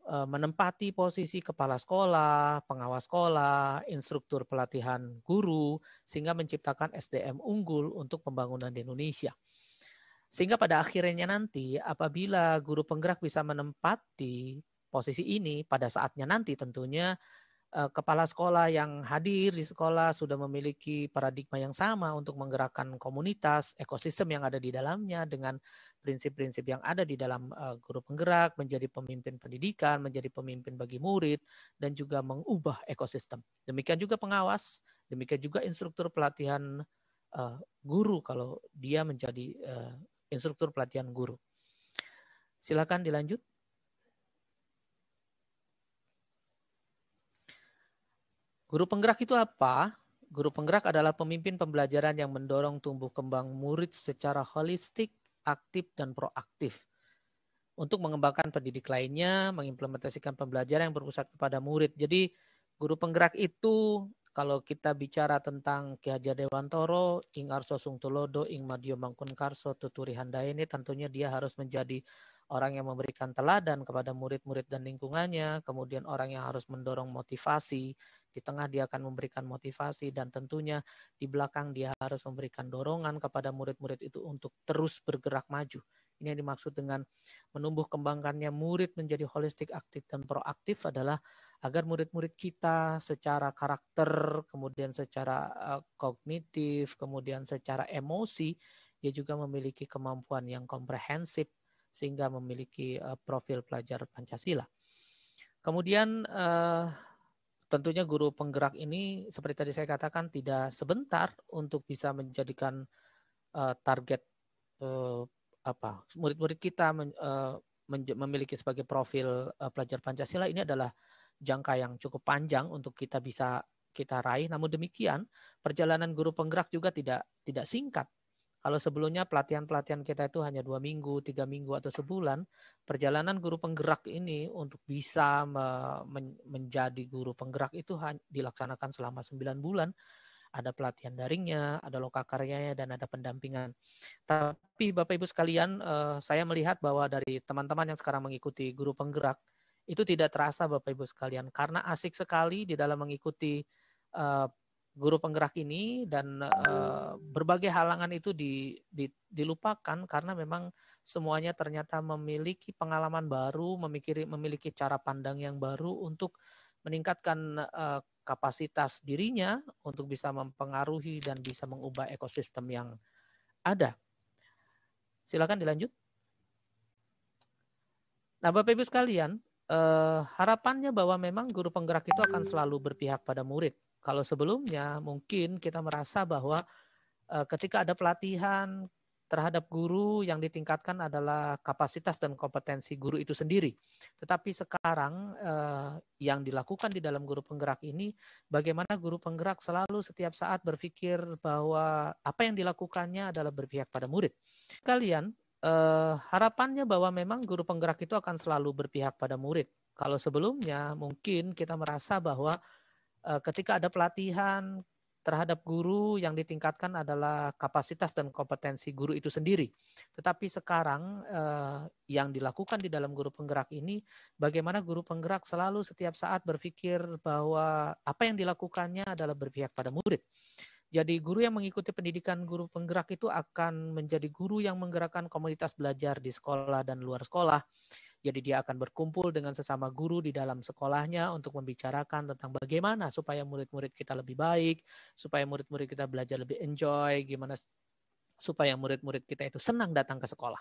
menempati posisi kepala sekolah, pengawas sekolah, instruktur pelatihan guru, sehingga menciptakan SDM unggul untuk pembangunan di Indonesia. Sehingga pada akhirnya nanti apabila guru penggerak bisa menempati posisi ini, pada saatnya nanti tentunya kepala sekolah yang hadir di sekolah sudah memiliki paradigma yang sama untuk menggerakkan komunitas, ekosistem yang ada di dalamnya dengan prinsip-prinsip yang ada di dalam guru penggerak, menjadi pemimpin pendidikan, menjadi pemimpin bagi murid, dan juga mengubah ekosistem. Demikian juga pengawas, demikian juga instruktur pelatihan guru kalau dia menjadi instruktur pelatihan guru. Silakan dilanjut. Guru penggerak itu apa? Guru penggerak adalah pemimpin pembelajaran yang mendorong tumbuh kembang murid secara holistik, aktif, dan proaktif. Untuk mengembangkan pendidik lainnya, mengimplementasikan pembelajaran yang berpusat kepada murid. Jadi guru penggerak itu, kalau kita bicara tentang Ki Hajar Dewantoro, Ing Arso Sungtulodo, Ing Madyo Mangkunkarso, Tuturi Handayani, tentunya dia harus menjadi orang yang memberikan teladan kepada murid-murid dan lingkungannya, kemudian orang yang harus mendorong motivasi, di tengah dia akan memberikan motivasi, dan tentunya di belakang dia harus memberikan dorongan kepada murid-murid itu untuk terus bergerak maju. Ini yang dimaksud dengan menumbuh kembangkannya murid menjadi holistik, aktif, dan proaktif adalah agar murid-murid kita secara karakter, kemudian secara kognitif, kemudian secara emosi, dia juga memiliki kemampuan yang komprehensif sehingga memiliki profil pelajar Pancasila. Kemudian tentunya guru penggerak ini seperti tadi saya katakan tidak sebentar untuk bisa menjadikan target murid-murid kita memiliki sebagai profil pelajar Pancasila. Ini adalah jangka yang cukup panjang untuk kita bisa kita raih. Namun demikian, perjalanan guru penggerak juga tidak singkat. Kalau sebelumnya pelatihan-pelatihan kita itu hanya 2 minggu, 3 minggu, atau sebulan, perjalanan guru penggerak ini untuk bisa menjadi guru penggerak itu dilaksanakan selama 9 bulan. Ada pelatihan daringnya, ada lokakaryanya, dan ada pendampingan. Tapi Bapak Ibu sekalian, saya melihat bahwa dari teman-teman yang sekarang mengikuti guru penggerak, itu tidak terasa Bapak Ibu sekalian, karena asik sekali di dalam mengikuti guru penggerak ini, dan berbagai halangan itu dilupakan karena memang semuanya ternyata memiliki pengalaman baru, memiliki cara pandang yang baru untuk meningkatkan kapasitas dirinya untuk bisa mempengaruhi dan bisa mengubah ekosistem yang ada. Silakan dilanjut. Nah, Bapak Ibu sekalian, harapannya bahwa memang guru penggerak itu akan selalu berpihak pada murid. Kalau sebelumnya mungkin kita merasa bahwa ketika ada pelatihan terhadap guru, yang ditingkatkan adalah kapasitas dan kompetensi guru itu sendiri. Tetapi sekarang yang dilakukan di dalam guru penggerak ini, bagaimana guru penggerak selalu setiap saat berpikir bahwa apa yang dilakukannya adalah berpihak pada murid. Kalian, harapannya bahwa memang guru penggerak itu akan selalu berpihak pada murid. Kalau sebelumnya mungkin kita merasa bahwa ketika ada pelatihan terhadap guru, yang ditingkatkan adalah kapasitas dan kompetensi guru itu sendiri. Tetapi sekarang yang dilakukan di dalam guru penggerak ini, bagaimana guru penggerak selalu setiap saat berpikir bahwa apa yang dilakukannya adalah berpihak pada murid. Jadi guru yang mengikuti pendidikan guru penggerak itu akan menjadi guru yang menggerakkan komunitas belajar di sekolah dan luar sekolah. Jadi dia akan berkumpul dengan sesama guru di dalam sekolahnya untuk membicarakan tentang bagaimana supaya murid-murid kita lebih baik, supaya murid-murid kita belajar lebih enjoy, gimana supaya murid-murid kita itu senang datang ke sekolah.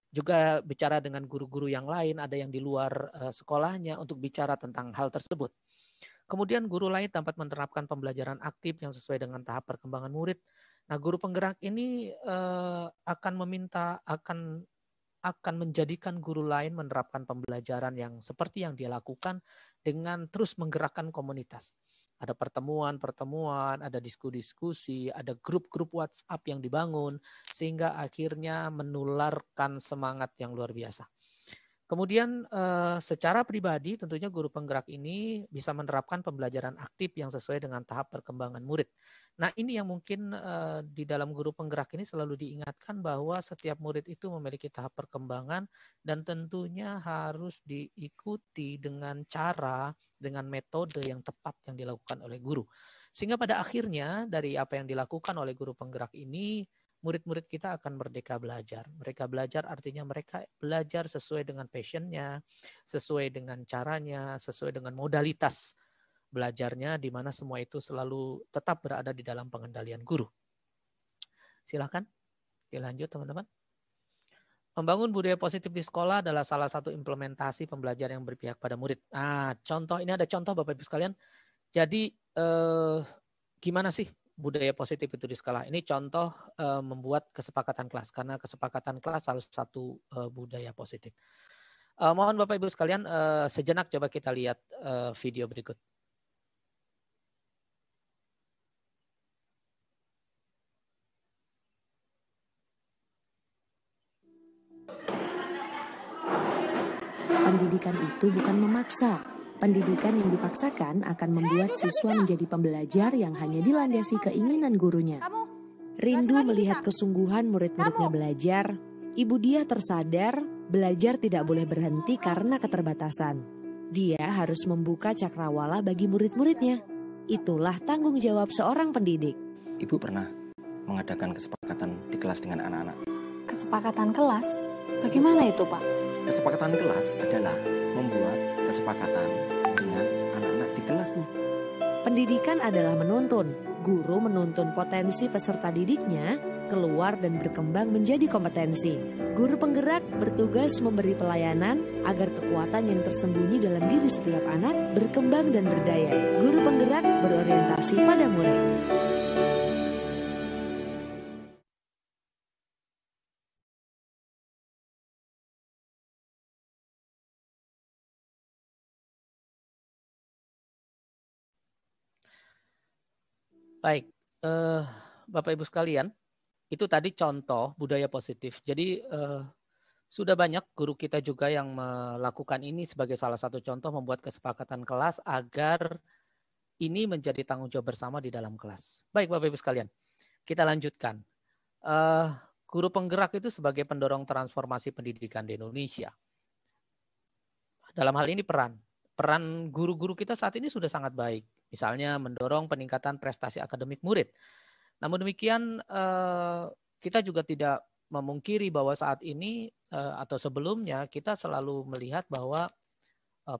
Juga bicara dengan guru-guru yang lain, ada yang di luar sekolahnya untuk bicara tentang hal tersebut. Kemudian guru lain dapat menerapkan pembelajaran aktif yang sesuai dengan tahap perkembangan murid. Nah, guru penggerak ini akan menjadikan guru lain menerapkan pembelajaran yang seperti yang dia lakukan dengan terus menggerakkan komunitas. Ada pertemuan, ada diskusi, ada grup-grup WhatsApp yang dibangun, sehingga akhirnya menularkan semangat yang luar biasa. Kemudian secara pribadi tentunya guru penggerak ini bisa menerapkan pembelajaran aktif yang sesuai dengan tahap perkembangan murid. Nah, ini yang mungkin di dalam guru penggerak ini selalu diingatkan bahwa setiap murid itu memiliki tahap perkembangan dan tentunya harus diikuti dengan cara, dengan metode yang tepat yang dilakukan oleh guru. Sehingga pada akhirnya dari apa yang dilakukan oleh guru penggerak ini, murid-murid kita akan merdeka belajar. Mereka belajar artinya mereka belajar sesuai dengan passionnya, sesuai dengan caranya, sesuai dengan modalitas belajarnya, di mana semua itu selalu tetap berada di dalam pengendalian guru. Silakan dilanjut teman-teman. Membangun budaya positif di sekolah adalah salah satu implementasi pembelajaran yang berpihak pada murid. Nah, contoh ini ada contoh Bapak Ibu sekalian. Jadi gimana sih budaya positif itu di sekolah? Ini contoh membuat kesepakatan kelas, karena kesepakatan kelas salah satu budaya positif. Mohon Bapak Ibu sekalian sejenak coba kita lihat video berikut. Pendidikan itu bukan memaksa. Pendidikan yang dipaksakan akan membuat siswa menjadi pembelajar yang hanya dilandasi keinginan gurunya. Rindu melihat kesungguhan murid-muridnya belajar, Ibu Diah tersadar belajar tidak boleh berhenti karena keterbatasan. Dia harus membuka cakrawala bagi murid-muridnya. Itulah tanggung jawab seorang pendidik. Ibu pernah mengadakan kesepakatan di kelas dengan anak-anak. Kesepakatan kelas? Bagaimana itu, Pak? Kesepakatan kelas adalah membuat kesepakatan dengan anak-anak di kelas, Bu. Pendidikan adalah menuntun. Guru menuntun potensi peserta didiknya keluar dan berkembang menjadi kompetensi. Guru penggerak bertugas memberi pelayanan agar kekuatan yang tersembunyi dalam diri setiap anak berkembang dan berdaya. Guru penggerak berorientasi pada murid. Baik, Bapak Ibu sekalian, itu tadi contoh budaya positif. Jadi sudah banyak guru kita juga yang melakukan ini sebagai salah satu contoh membuat kesepakatan kelas agar ini menjadi tanggung jawab bersama di dalam kelas. Baik Bapak Ibu sekalian, kita lanjutkan. Guru penggerak itu sebagai pendorong transformasi pendidikan di Indonesia. Dalam hal ini peran guru-guru kita saat ini sudah sangat baik. Misalnya mendorong peningkatan prestasi akademik murid. Namun demikian kita juga tidak memungkiri bahwa saat ini atau sebelumnya kita selalu melihat bahwa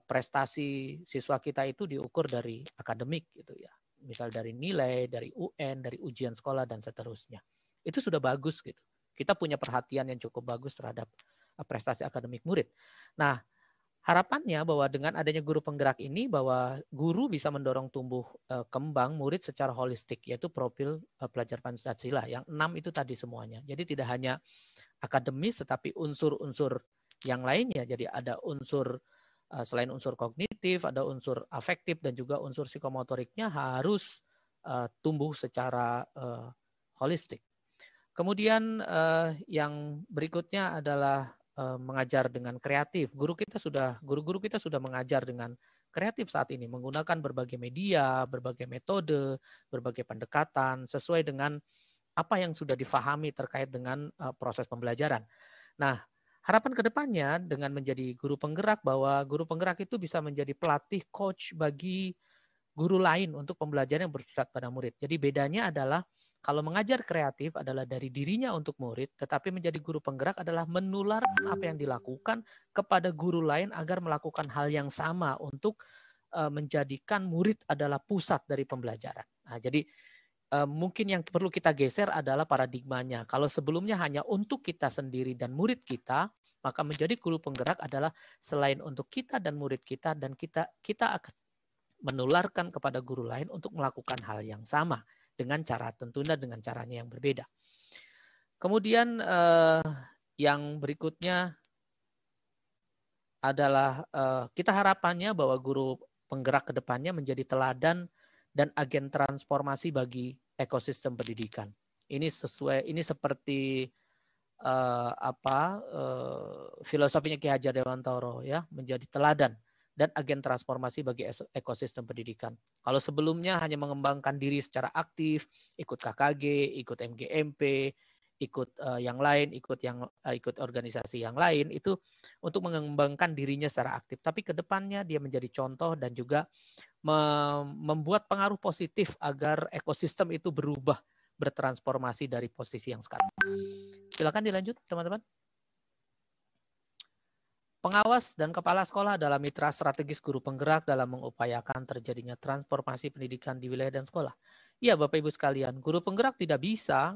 prestasi siswa kita itu diukur dari akademik gitu ya. Misal dari nilai, dari UN, dari ujian sekolah dan seterusnya. Itu sudah bagus gitu. Kita punya perhatian yang cukup bagus terhadap prestasi akademik murid. Nah, Harapannya bahwa dengan adanya guru penggerak ini, bahwa guru bisa mendorong tumbuh kembang murid secara holistik, yaitu profil pelajar Pancasila. Yang 6 itu tadi semuanya. Jadi tidak hanya akademis, tetapi unsur-unsur yang lainnya. Jadi ada unsur, selain unsur kognitif, ada unsur afektif, dan juga unsur psikomotoriknya harus tumbuh secara holistik. Kemudian yang berikutnya adalah mengajar dengan kreatif. Guru-guru kita sudah mengajar dengan kreatif saat ini, menggunakan berbagai media, berbagai metode, berbagai pendekatan sesuai dengan apa yang sudah difahami terkait dengan proses pembelajaran. Nah, harapan kedepannya dengan menjadi guru penggerak, bahwa guru penggerak itu bisa menjadi pelatih, coach bagi guru lain untuk pembelajaran yang bersifat pada murid. Jadi bedanya adalah kalau mengajar kreatif adalah dari dirinya untuk murid, tetapi menjadi guru penggerak adalah menularkan apa yang dilakukan kepada guru lain agar melakukan hal yang sama untuk menjadikan murid adalah pusat dari pembelajaran. Nah, jadi mungkin yang perlu kita geser adalah paradigmanya. Kalau sebelumnya hanya untuk kita sendiri dan murid kita, maka menjadi guru penggerak adalah selain untuk kita dan murid kita, dan kita akan menularkan kepada guru lain untuk melakukan hal yang sama dengan cara tentunya dengan caranya yang berbeda. Kemudian yang berikutnya adalah kita harapannya bahwa guru penggerak ke depannya menjadi teladan dan agen transformasi bagi ekosistem pendidikan. Ini seperti filosofinya Ki Hajar Dewantara, ya, menjadi teladan dan agen transformasi bagi ekosistem pendidikan. Kalau sebelumnya hanya mengembangkan diri secara aktif, ikut KKG, ikut MGMP, ikut yang lain, ikut organisasi yang lain, itu untuk mengembangkan dirinya secara aktif. Tapi ke depannya dia menjadi contoh dan juga membuat pengaruh positif agar ekosistem itu berubah, bertransformasi dari posisi yang sekarang. Silakan dilanjut, teman-teman. Pengawas dan kepala sekolah adalah mitra strategis guru penggerak dalam mengupayakan terjadinya transformasi pendidikan di wilayah dan sekolah. Ya, Bapak Ibu sekalian, guru penggerak tidak bisa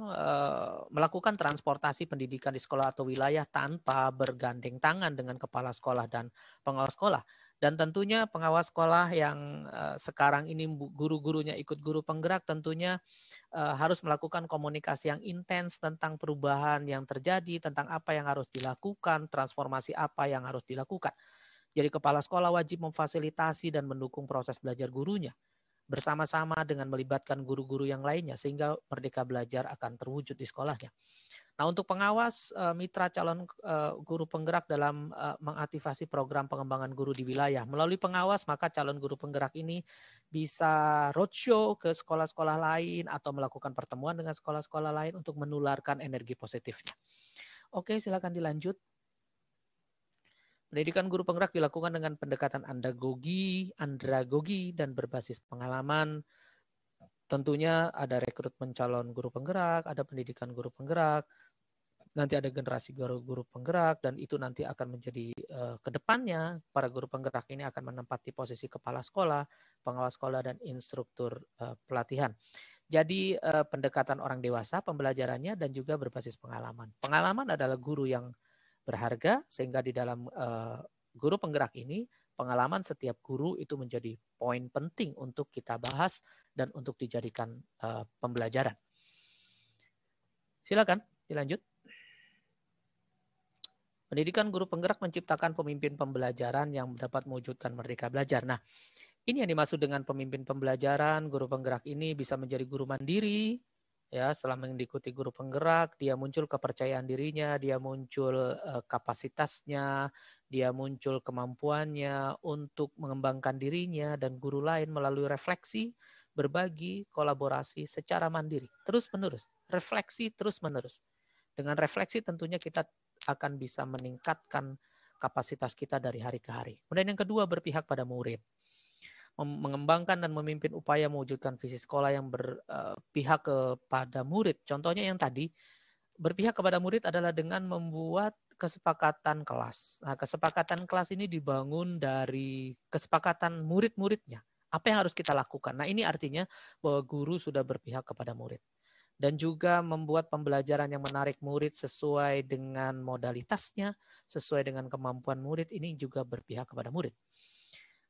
melakukan transportasi pendidikan di sekolah atau wilayah tanpa bergandeng tangan dengan kepala sekolah dan pengawas sekolah. Dan tentunya pengawas sekolah yang sekarang ini guru-gurunya ikut guru penggerak tentunya harus melakukan komunikasi yang intens tentang perubahan yang terjadi, tentang apa yang harus dilakukan, transformasi apa yang harus dilakukan. Jadi kepala sekolah wajib memfasilitasi dan mendukung proses belajar gurunya bersama-sama dengan melibatkan guru-guru yang lainnya sehingga merdeka belajar akan terwujud di sekolahnya. Nah, untuk pengawas mitra calon guru penggerak dalam mengaktifasi program pengembangan guru di wilayah. Melalui pengawas, maka calon guru penggerak ini bisa roadshow ke sekolah-sekolah lain atau melakukan pertemuan dengan sekolah-sekolah lain untuk menularkan energi positifnya. Oke, silakan dilanjut. Pendidikan guru penggerak dilakukan dengan pendekatan andragogi dan berbasis pengalaman. Tentunya ada rekrutmen calon guru penggerak, ada pendidikan guru penggerak, nanti ada generasi guru penggerak, dan itu nanti akan menjadi kedepannya para guru penggerak ini akan menempati posisi kepala sekolah, pengawas sekolah, dan instruktur pelatihan. Jadi pendekatan orang dewasa pembelajarannya dan juga berbasis pengalaman. Pengalaman adalah guru yang berharga sehingga di dalam guru penggerak ini pengalaman setiap guru itu menjadi poin penting untuk kita bahas dan untuk dijadikan pembelajaran. Silakan dilanjut. Pendidikan guru penggerak menciptakan pemimpin pembelajaran yang dapat mewujudkan merdeka belajar. Nah, ini yang dimaksud dengan pemimpin pembelajaran. Guru penggerak ini bisa menjadi guru mandiri. Ya, setelah mengikuti guru penggerak, dia muncul kepercayaan dirinya, dia muncul kapasitasnya, dia muncul kemampuannya untuk mengembangkan dirinya dan guru lain melalui refleksi, berbagi, kolaborasi secara mandiri, terus-menerus, refleksi terus-menerus. Dengan refleksi tentunya kita akan bisa meningkatkan kapasitas kita dari hari ke hari. Kemudian yang kedua, berpihak pada murid. Mengembangkan dan memimpin upaya mewujudkan visi sekolah yang berpihak kepada murid. Contohnya yang tadi, berpihak kepada murid adalah dengan membuat kesepakatan kelas. Nah, kesepakatan kelas ini dibangun dari kesepakatan murid-muridnya. Apa yang harus kita lakukan? Nah, ini artinya bahwa guru sudah berpihak kepada murid. dan juga membuat pembelajaran yang menarik murid sesuai dengan modalitasnya, sesuai dengan kemampuan murid. Ini juga berpihak kepada murid.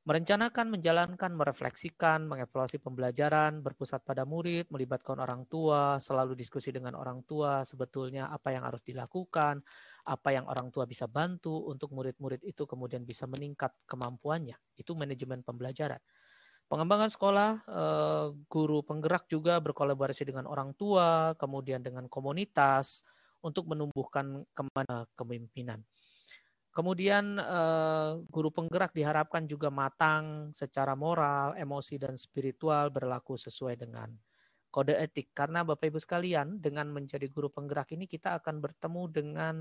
Merencanakan, menjalankan, merefleksikan, mengevaluasi pembelajaran, berpusat pada murid, melibatkan orang tua, selalu diskusi dengan orang tua, sebetulnya apa yang harus dilakukan, apa yang orang tua bisa bantu untuk murid-murid itu kemudian bisa meningkat kemampuannya. Itu manajemen pembelajaran. Pengembangan sekolah, guru penggerak juga berkolaborasi dengan orang tua, kemudian dengan komunitas untuk menumbuhkan kepemimpinan. Kemudian guru penggerak diharapkan juga matang secara moral, emosi, dan spiritual, berlaku sesuai dengan kode etik. Karena Bapak Ibu sekalian, dengan menjadi guru penggerak ini kita akan bertemu dengan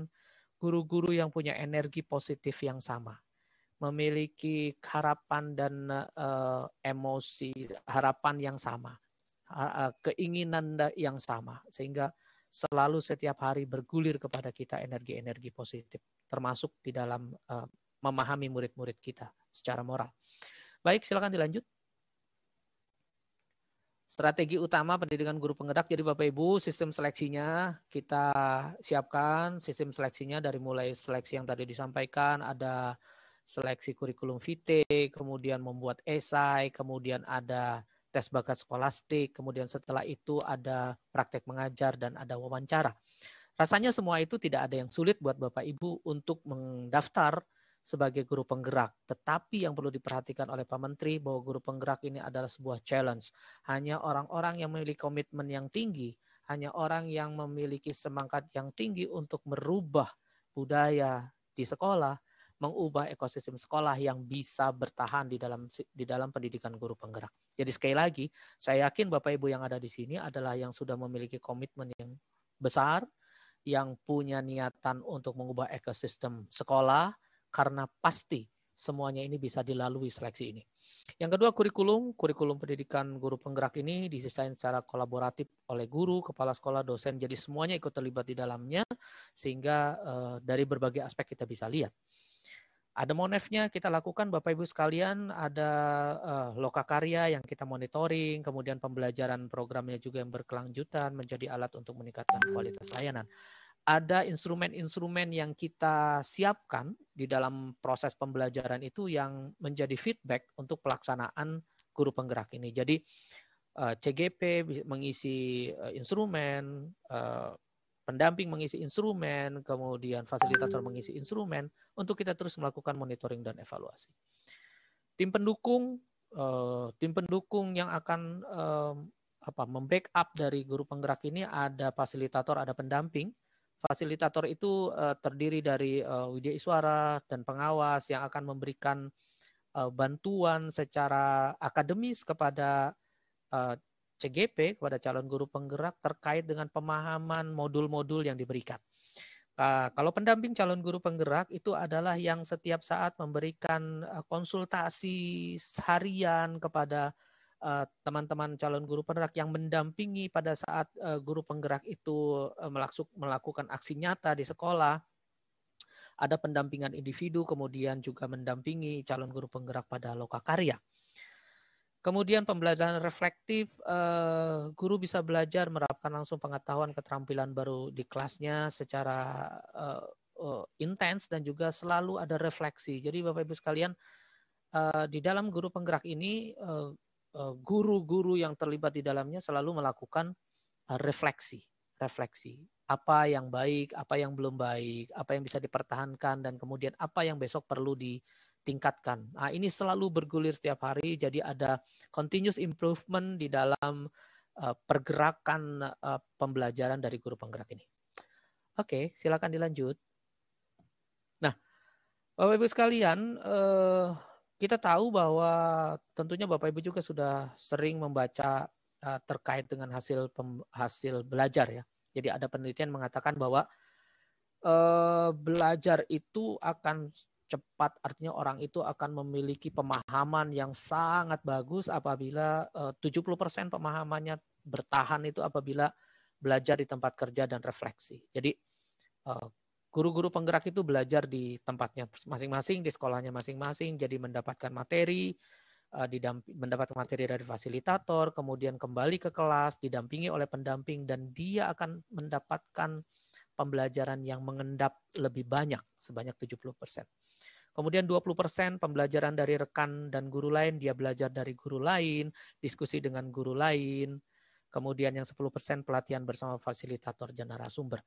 guru-guru yang punya energi positif yang sama, memiliki harapan dan emosi, harapan yang sama, keinginan yang sama, sehingga selalu setiap hari bergulir kepada kita energi-energi positif, termasuk di dalam memahami murid-murid kita secara moral. Baik, silakan dilanjut. Strategi utama pendidikan guru penggerak. Jadi Bapak Ibu, sistem seleksinya kita siapkan. Sistem seleksinya dari mulai seleksi yang tadi disampaikan, ada seleksi kurikulum vitae, kemudian membuat esai, kemudian ada tes bakat skolastik, kemudian setelah itu ada praktek mengajar dan ada wawancara. Rasanya semua itu tidak ada yang sulit buat Bapak Ibu untuk mendaftar sebagai guru penggerak. Tetapi yang perlu diperhatikan oleh Pak Menteri bahwa guru penggerak ini adalah sebuah challenge. Hanya orang-orang yang memiliki komitmen yang tinggi, hanya orang yang memiliki semangat yang tinggi untuk merubah budaya di sekolah, mengubah ekosistem sekolah yang bisa bertahan di dalam pendidikan guru penggerak. Jadi sekali lagi, saya yakin Bapak Ibu yang ada di sini adalah yang sudah memiliki komitmen yang besar, yang punya niatan untuk mengubah ekosistem sekolah, karena pasti semuanya ini bisa dilalui seleksi ini. Yang kedua, kurikulum pendidikan guru penggerak ini didesain secara kolaboratif oleh guru, kepala sekolah, dosen, jadi semuanya ikut terlibat di dalamnya, sehingga dari berbagai aspek kita bisa lihat. Ada monefnya kita lakukan Bapak Ibu sekalian, ada lokakarya yang kita monitoring, kemudian pembelajaran programnya juga yang berkelanjutan menjadi alat untuk meningkatkan kualitas layanan. Ada instrumen-instrumen yang kita siapkan di dalam proses pembelajaran itu yang menjadi feedback untuk pelaksanaan guru penggerak ini. Jadi CGP mengisi instrumen, pendamping mengisi instrumen, kemudian fasilitator mengisi instrumen untuk kita terus melakukan monitoring dan evaluasi. Tim pendukung yang akan membackup dari guru penggerak ini ada fasilitator, ada pendamping. Fasilitator itu terdiri dari widya iswara dan pengawas yang akan memberikan bantuan secara akademis kepada CGP, kepada calon guru penggerak terkait dengan pemahaman modul-modul yang diberikan. Kalau pendamping calon guru penggerak itu adalah yang setiap saat memberikan konsultasi harian kepada teman-teman calon guru penggerak yang mendampingi pada saat guru penggerak itu melakukan aksi nyata di sekolah. Ada pendampingan individu, kemudian juga mendampingi calon guru penggerak pada lokakarya. Kemudian pembelajaran reflektif, guru bisa belajar menerapkan langsung pengetahuan keterampilan baru di kelasnya secara intens dan juga selalu ada refleksi. Jadi Bapak Ibu sekalian, di dalam guru penggerak ini, guru-guru yang terlibat di dalamnya selalu melakukan refleksi. Apa yang baik, apa yang belum baik, apa yang bisa dipertahankan, dan kemudian apa yang besok perlu ditingkatkan. Nah, ini selalu bergulir setiap hari, jadi ada continuous improvement di dalam pergerakan pembelajaran dari guru penggerak ini. Oke, silakan dilanjut. Nah, Bapak Ibu sekalian, kita tahu bahwa tentunya Bapak Ibu juga sudah sering membaca terkait dengan hasil belajar ya. Jadi ada penelitian mengatakan bahwa belajar itu akan cepat, artinya orang itu akan memiliki pemahaman yang sangat bagus apabila 70% pemahamannya bertahan itu apabila belajar di tempat kerja dan refleksi. Jadi guru-guru penggerak itu belajar di tempatnya masing-masing, di sekolahnya masing-masing, jadi mendapatkan materi, mendapat materi dari fasilitator, kemudian kembali ke kelas, didampingi oleh pendamping, dan dia akan mendapatkan pembelajaran yang mengendap lebih banyak, sebanyak 70%. Kemudian 20% pembelajaran dari rekan dan guru lain, dia belajar dari guru lain, diskusi dengan guru lain. Kemudian yang 10% pelatihan bersama fasilitator dan narasumber.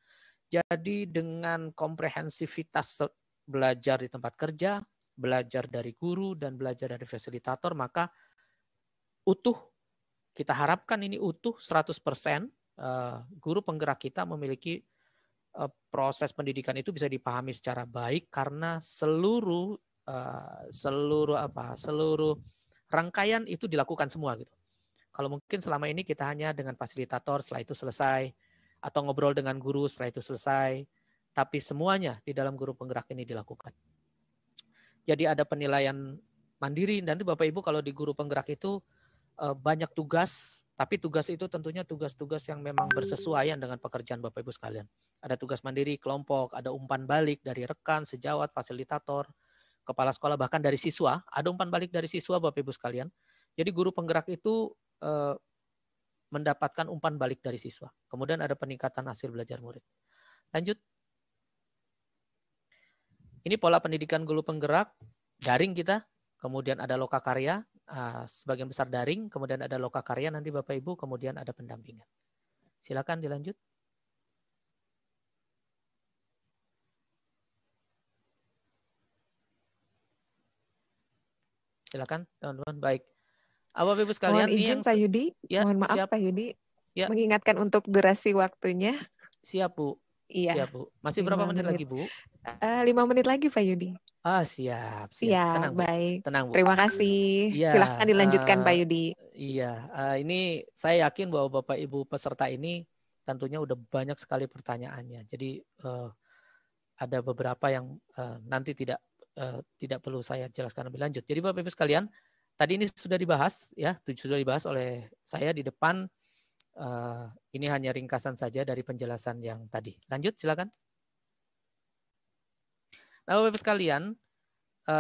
Jadi dengan komprehensivitas belajar di tempat kerja, belajar dari guru, dan belajar dari fasilitator, maka utuh, kita harapkan ini utuh 100%, guru penggerak kita memiliki proses pendidikan itu bisa dipahami secara baik karena seluruh rangkaian itu dilakukan semua gitu. Kalau mungkin selama ini kita hanya dengan fasilitator, setelah itu selesai, atau ngobrol dengan guru, setelah itu selesai, tapi semuanya di dalam guru penggerak ini dilakukan. Jadi ada penilaian mandiri. Nanti Bapak Ibu kalau di guru penggerak itu banyak tugas, tapi tugas itu tentunya tugas-tugas yang memang bersesuaian dengan pekerjaan Bapak Ibu sekalian. Ada tugas mandiri, kelompok, ada umpan balik dari rekan, sejawat, fasilitator, kepala sekolah, bahkan dari siswa. Ada umpan balik dari siswa Bapak Ibu sekalian. Jadi guru penggerak itu mendapatkan umpan balik dari siswa. Kemudian ada peningkatan hasil belajar murid. Lanjut. Ini pola pendidikan guru penggerak, daring kita, kemudian ada lokakarya, sebagian besar daring, kemudian ada lokakarya nanti Bapak Ibu, kemudian ada pendampingan. Silakan dilanjut. Silakan teman-teman. Baik. Bapak Ibu sekalian, mohon izin Pak Yudi, mohon maaf siap. Pak Yudi, Ya. mengingatkan untuk durasi waktunya. Siap Bu. Iya. Siap Bu. Masih berapa menit lagi Bu? 5 menit lagi Pak Yudi. Siap. Iya, Tenang, Bu. baik. Tenang, Bu. Terima kasih. Ya, Silahkan dilanjutkan Pak Yudi. Iya, ini saya yakin bahwa Bapak Ibu peserta ini tentunya udah banyak sekali pertanyaannya. Jadi ada beberapa yang nanti tidak perlu saya jelaskan lebih lanjut. Jadi Bapak Ibu sekalian, tadi ini sudah dibahas ya, sudah dibahas oleh saya di depan. Ini hanya ringkasan saja dari penjelasan yang tadi. Lanjut, silakan. Nah, Bapak Ibu sekalian,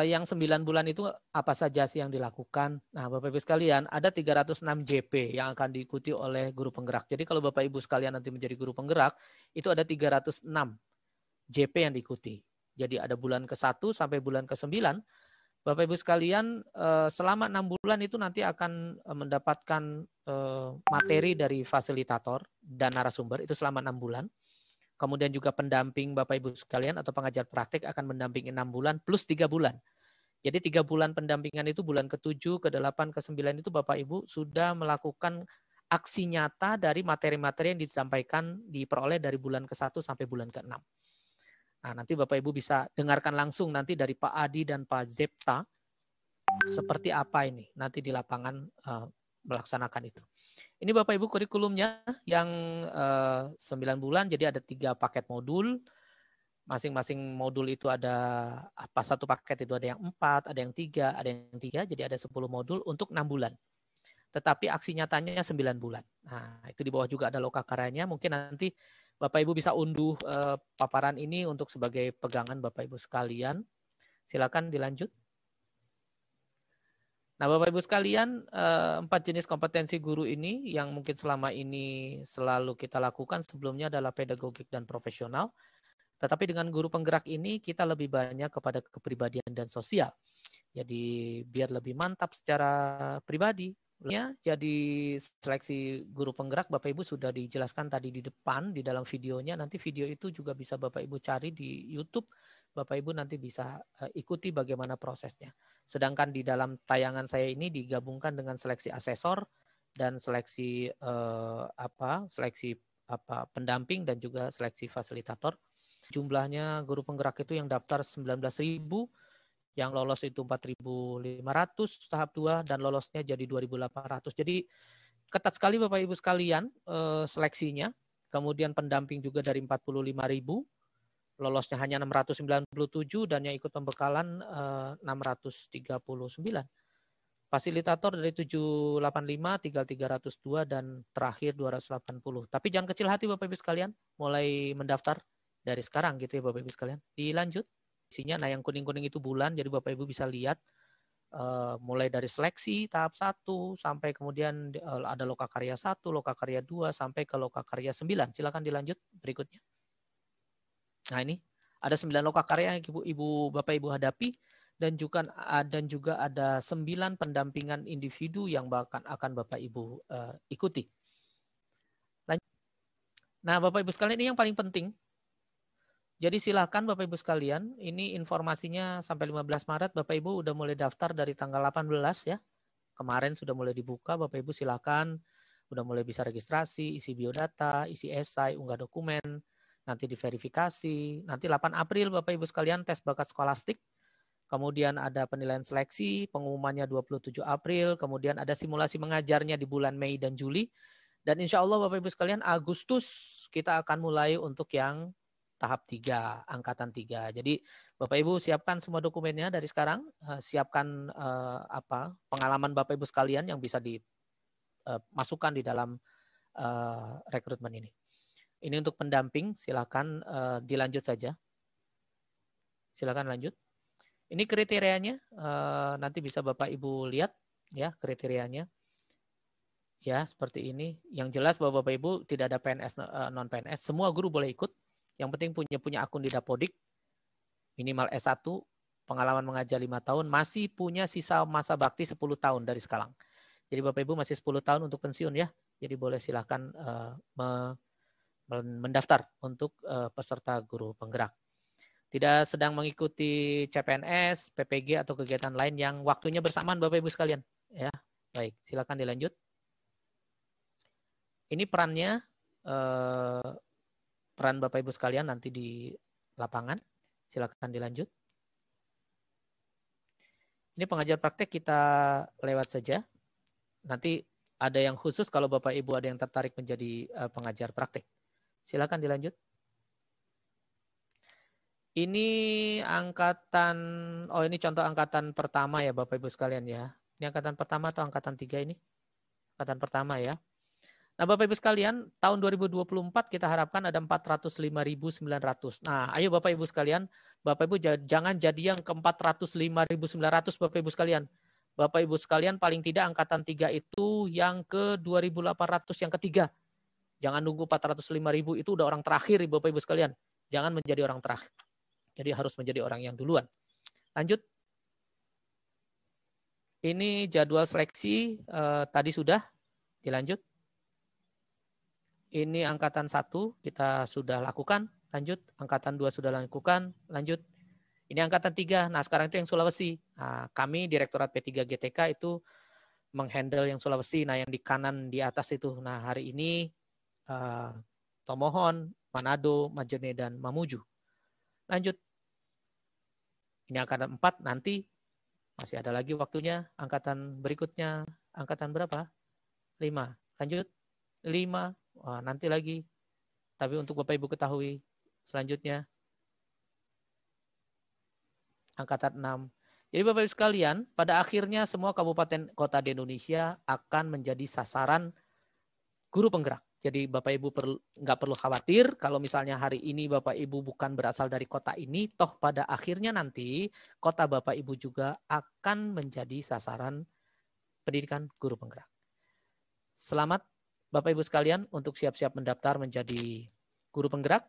yang 9 bulan itu apa saja sih yang dilakukan? Nah, Bapak Ibu sekalian, ada 306 JP yang akan diikuti oleh guru penggerak. Jadi kalau Bapak Ibu sekalian nanti menjadi guru penggerak, itu ada 306 JP yang diikuti. Jadi ada bulan ke-1 sampai bulan ke-9. Bapak Ibu sekalian, selama 6 bulan itu nanti akan mendapatkan materi dari fasilitator dan narasumber, itu selama 6 bulan. Kemudian juga pendamping Bapak Ibu sekalian atau pengajar praktik akan mendampingi 6 bulan plus 3 bulan. Jadi 3 bulan pendampingan itu bulan ke-7, ke-8, ke-9 itu Bapak Ibu sudah melakukan aksi nyata dari materi-materi yang disampaikan, diperoleh dari bulan ke-1 sampai bulan ke-6. Nah, nanti Bapak Ibu bisa dengarkan langsung nanti dari Pak Adi dan Pak Zepta seperti apa ini nanti di lapangan melaksanakan itu. Ini Bapak Ibu kurikulumnya yang 9 bulan, jadi ada 3 paket modul. Masing-masing modul itu ada satu paket itu ada yang 4, ada yang 3, ada yang 3, jadi ada 10 modul untuk 6 bulan. Tetapi aksi nyatanya 9 bulan. Nah, itu di bawah juga ada lokakaranya. Mungkin nanti Bapak Ibu bisa unduh paparan ini untuk sebagai pegangan Bapak Ibu sekalian. Silakan dilanjut. Nah, Bapak Ibu sekalian, 4 jenis kompetensi guru ini yang mungkin selama ini selalu kita lakukan sebelumnya adalah pedagogik dan profesional. Tetapi dengan guru penggerak ini kita lebih banyak kepada kepribadian dan sosial. Jadi biar lebih mantap secara pribadi. Jadi seleksi guru penggerak Bapak Ibu sudah dijelaskan tadi di depan di dalam videonya. Nanti video itu juga bisa Bapak Ibu cari di YouTube. Bapak Ibu nanti bisa ikuti bagaimana prosesnya. Sedangkan di dalam tayangan saya ini digabungkan dengan seleksi asesor dan seleksi pendamping dan juga seleksi fasilitator. Jumlahnya guru penggerak itu yang daftar 19.000, yang lolos itu 4.500 tahap 2 dan lolosnya jadi 2.800. Jadi ketat sekali Bapak Ibu sekalian seleksinya. Kemudian pendamping juga dari 45.000. Lolosnya hanya 697 dan yang ikut pembekalan 639. Fasilitator dari 785 tinggal 302 dan terakhir 280. Tapi jangan kecil hati Bapak Ibu sekalian, mulai mendaftar dari sekarang gitu ya Bapak Ibu sekalian. Dilanjut isinya. Nah, yang kuning-kuning itu bulan, jadi Bapak Ibu bisa lihat mulai dari seleksi tahap 1 sampai kemudian ada lokakarya 1, lokakarya 2 sampai ke lokakarya 9. Silakan dilanjut berikutnya. Nah, ini ada 9 lokakarya yang Ibu Bapak Ibu hadapi dan juga ada 9 pendampingan individu yang akan Bapak Ibu ikuti. Nah, Bapak Ibu sekalian, ini yang paling penting. Jadi silakan Bapak Ibu sekalian, ini informasinya sampai 15 Maret Bapak Ibu udah mulai daftar dari tanggal 18 ya. Kemarin sudah mulai dibuka, Bapak Ibu silakan udah mulai bisa registrasi, isi biodata, isi esai, unggah dokumen, nanti diverifikasi. Nanti 8 April Bapak Ibu sekalian tes bakat skolastik. Kemudian ada penilaian seleksi, pengumumannya 27 April, kemudian ada simulasi mengajarnya di bulan Mei dan Juli. Dan insya Allah Bapak Ibu sekalian Agustus kita akan mulai untuk yang tahap 3, angkatan 3. Jadi Bapak Ibu siapkan semua dokumennya dari sekarang, siapkan pengalaman Bapak Ibu sekalian yang bisa dimasukkan di dalam rekrutmen ini. Ini untuk pendamping, silakan dilanjut saja. Silakan lanjut. Ini kriterianya, nanti bisa Bapak Ibu lihat ya kriterianya. Ya, seperti ini. Yang jelas bahwa Bapak Ibu tidak ada PNS non PNS, semua guru boleh ikut. Yang penting punya akun di Dapodik, minimal S1, pengalaman mengajar 5 tahun, masih punya sisa masa bakti 10 tahun dari sekarang. Jadi Bapak Ibu masih 10 tahun untuk pensiun ya. Jadi boleh silahkan mendaftar untuk peserta guru penggerak. Tidak sedang mengikuti CPNS, PPG atau kegiatan lain yang waktunya bersamaan Bapak Ibu sekalian. Ya, baik, silakan dilanjut. Ini perannya. Peran Bapak Ibu sekalian nanti di lapangan. Silakan dilanjut. Ini pengajar praktek kita lewat saja. Nanti ada yang khusus kalau Bapak Ibu ada yang tertarik menjadi pengajar praktek. Silakan dilanjut. Ini ini contoh angkatan pertama ya Bapak Ibu sekalian ya. Ini angkatan pertama atau angkatan 3 ini? Angkatan pertama ya. Nah, Bapak Ibu sekalian, tahun 2024 kita harapkan ada 405.900. Nah, ayo Bapak Ibu sekalian, Bapak Ibu jangan jadi yang ke 405.900 Bapak Ibu sekalian. Bapak Ibu sekalian paling tidak angkatan 3 itu yang ke 2.800 yang ketiga. Jangan nunggu 405.000 itu udah orang terakhir Bapak Ibu sekalian. Jangan menjadi orang terakhir. Jadi harus menjadi orang yang duluan. Lanjut. Ini jadwal seleksi tadi sudah dilanjut. Ini angkatan 1 kita sudah lakukan, lanjut. Angkatan 2 sudah lakukan, lanjut. Ini angkatan 3, nah sekarang itu yang Sulawesi. Nah, kami Direktorat P3 GTK itu menghandle yang Sulawesi, nah yang di kanan di atas itu. Nah hari ini Tomohon, Manado, Majene, dan Mamuju. Lanjut. Ini angkatan 4, nanti masih ada lagi waktunya. Angkatan berikutnya, angkatan berapa? 5. Lanjut. 5. Wah, nanti lagi. Tapi untuk Bapak Ibu ketahui, selanjutnya angkatan 6. Jadi Bapak Ibu sekalian, pada akhirnya semua kabupaten kota di Indonesia akan menjadi sasaran guru penggerak. Jadi Bapak Ibu nggak perlu khawatir kalau misalnya hari ini Bapak Ibu bukan berasal dari kota ini, toh pada akhirnya nanti kota Bapak Ibu juga akan menjadi sasaran pendidikan guru penggerak. Selamat Bapak Ibu sekalian untuk siap-siap mendaftar menjadi guru penggerak.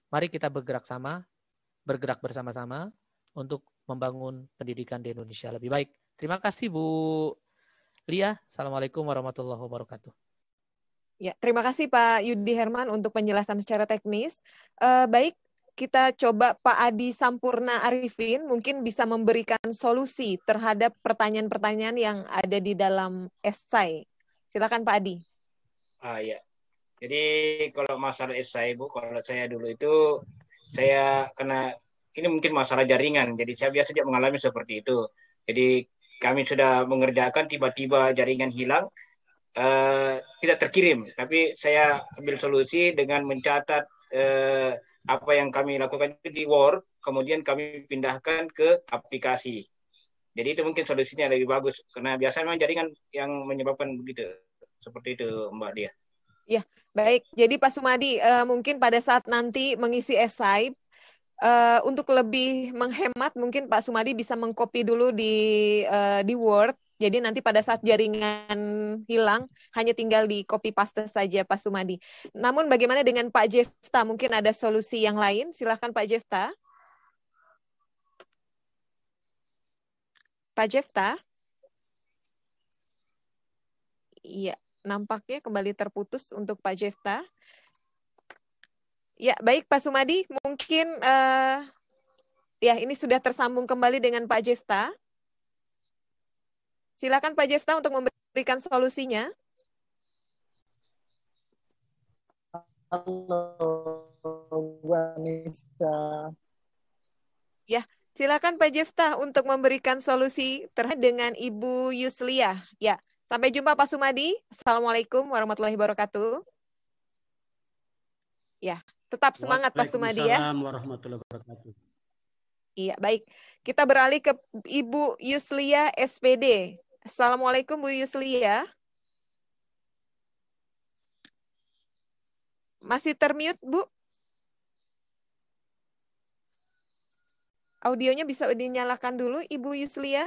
Mari kita bergerak bersama-sama untuk membangun pendidikan di Indonesia lebih baik. Terima kasih Bu Lia. Assalamualaikum warahmatullahi wabarakatuh. Ya, terima kasih Pak Yudi Herman untuk penjelasan secara teknis. Baik, kita coba Pak Adi Sampurna Arifin mungkin bisa memberikan solusi terhadap pertanyaan-pertanyaan yang ada di dalam esai. Silakan Pak Adi. Ya. Jadi kalau masalah esai Bu, kalau saya dulu itu saya kena ini mungkin masalah jaringan. Jadi saya biasa juga mengalami seperti itu. Jadi kami sudah mengerjakan tiba-tiba jaringan hilang, tidak terkirim. Tapi saya ambil solusi dengan mencatat apa yang kami lakukan itu di Word, kemudian kami pindahkan ke aplikasi. Jadi itu mungkin solusinya lebih bagus karena biasanya memang jaringan yang menyebabkan begitu. Seperti itu Mbak Dia. Ya, baik. Jadi Pak Sumadi, mungkin pada saat nanti mengisi esai, untuk lebih menghemat, mungkin Pak Sumadi bisa mengcopy dulu di Word. Jadi nanti pada saat jaringan hilang, hanya tinggal di copy paste saja Pak Sumadi. Namun bagaimana dengan Pak Jefta? Mungkin ada solusi yang lain? Silakan Pak Jefta. Pak Jefta? Iya, nampaknya kembali terputus untuk Pak Jefta. Ya, baik Pak Sumadi, mungkin ya ini sudah tersambung kembali dengan Pak Jefta. Silakan Pak Jefta untuk memberikan solusinya. Halo, Bu Anissa. Ya, silakan Pak Jefta untuk memberikan solusi terkait dengan Ibu Yuslia. Ya, sampai jumpa Pak Sumadi. Assalamualaikum warahmatullahi wabarakatuh. Ya, tetap semangat Pak Sumadi ya. Waalaikumsalam warahmatullahi wabarakatuh. Iya, baik. Kita beralih ke Ibu Yuslia SPD. Assalamualaikum Bu Yuslia. Masih termute, Bu? Audionya bisa dinyalakan dulu, Ibu Yuslia.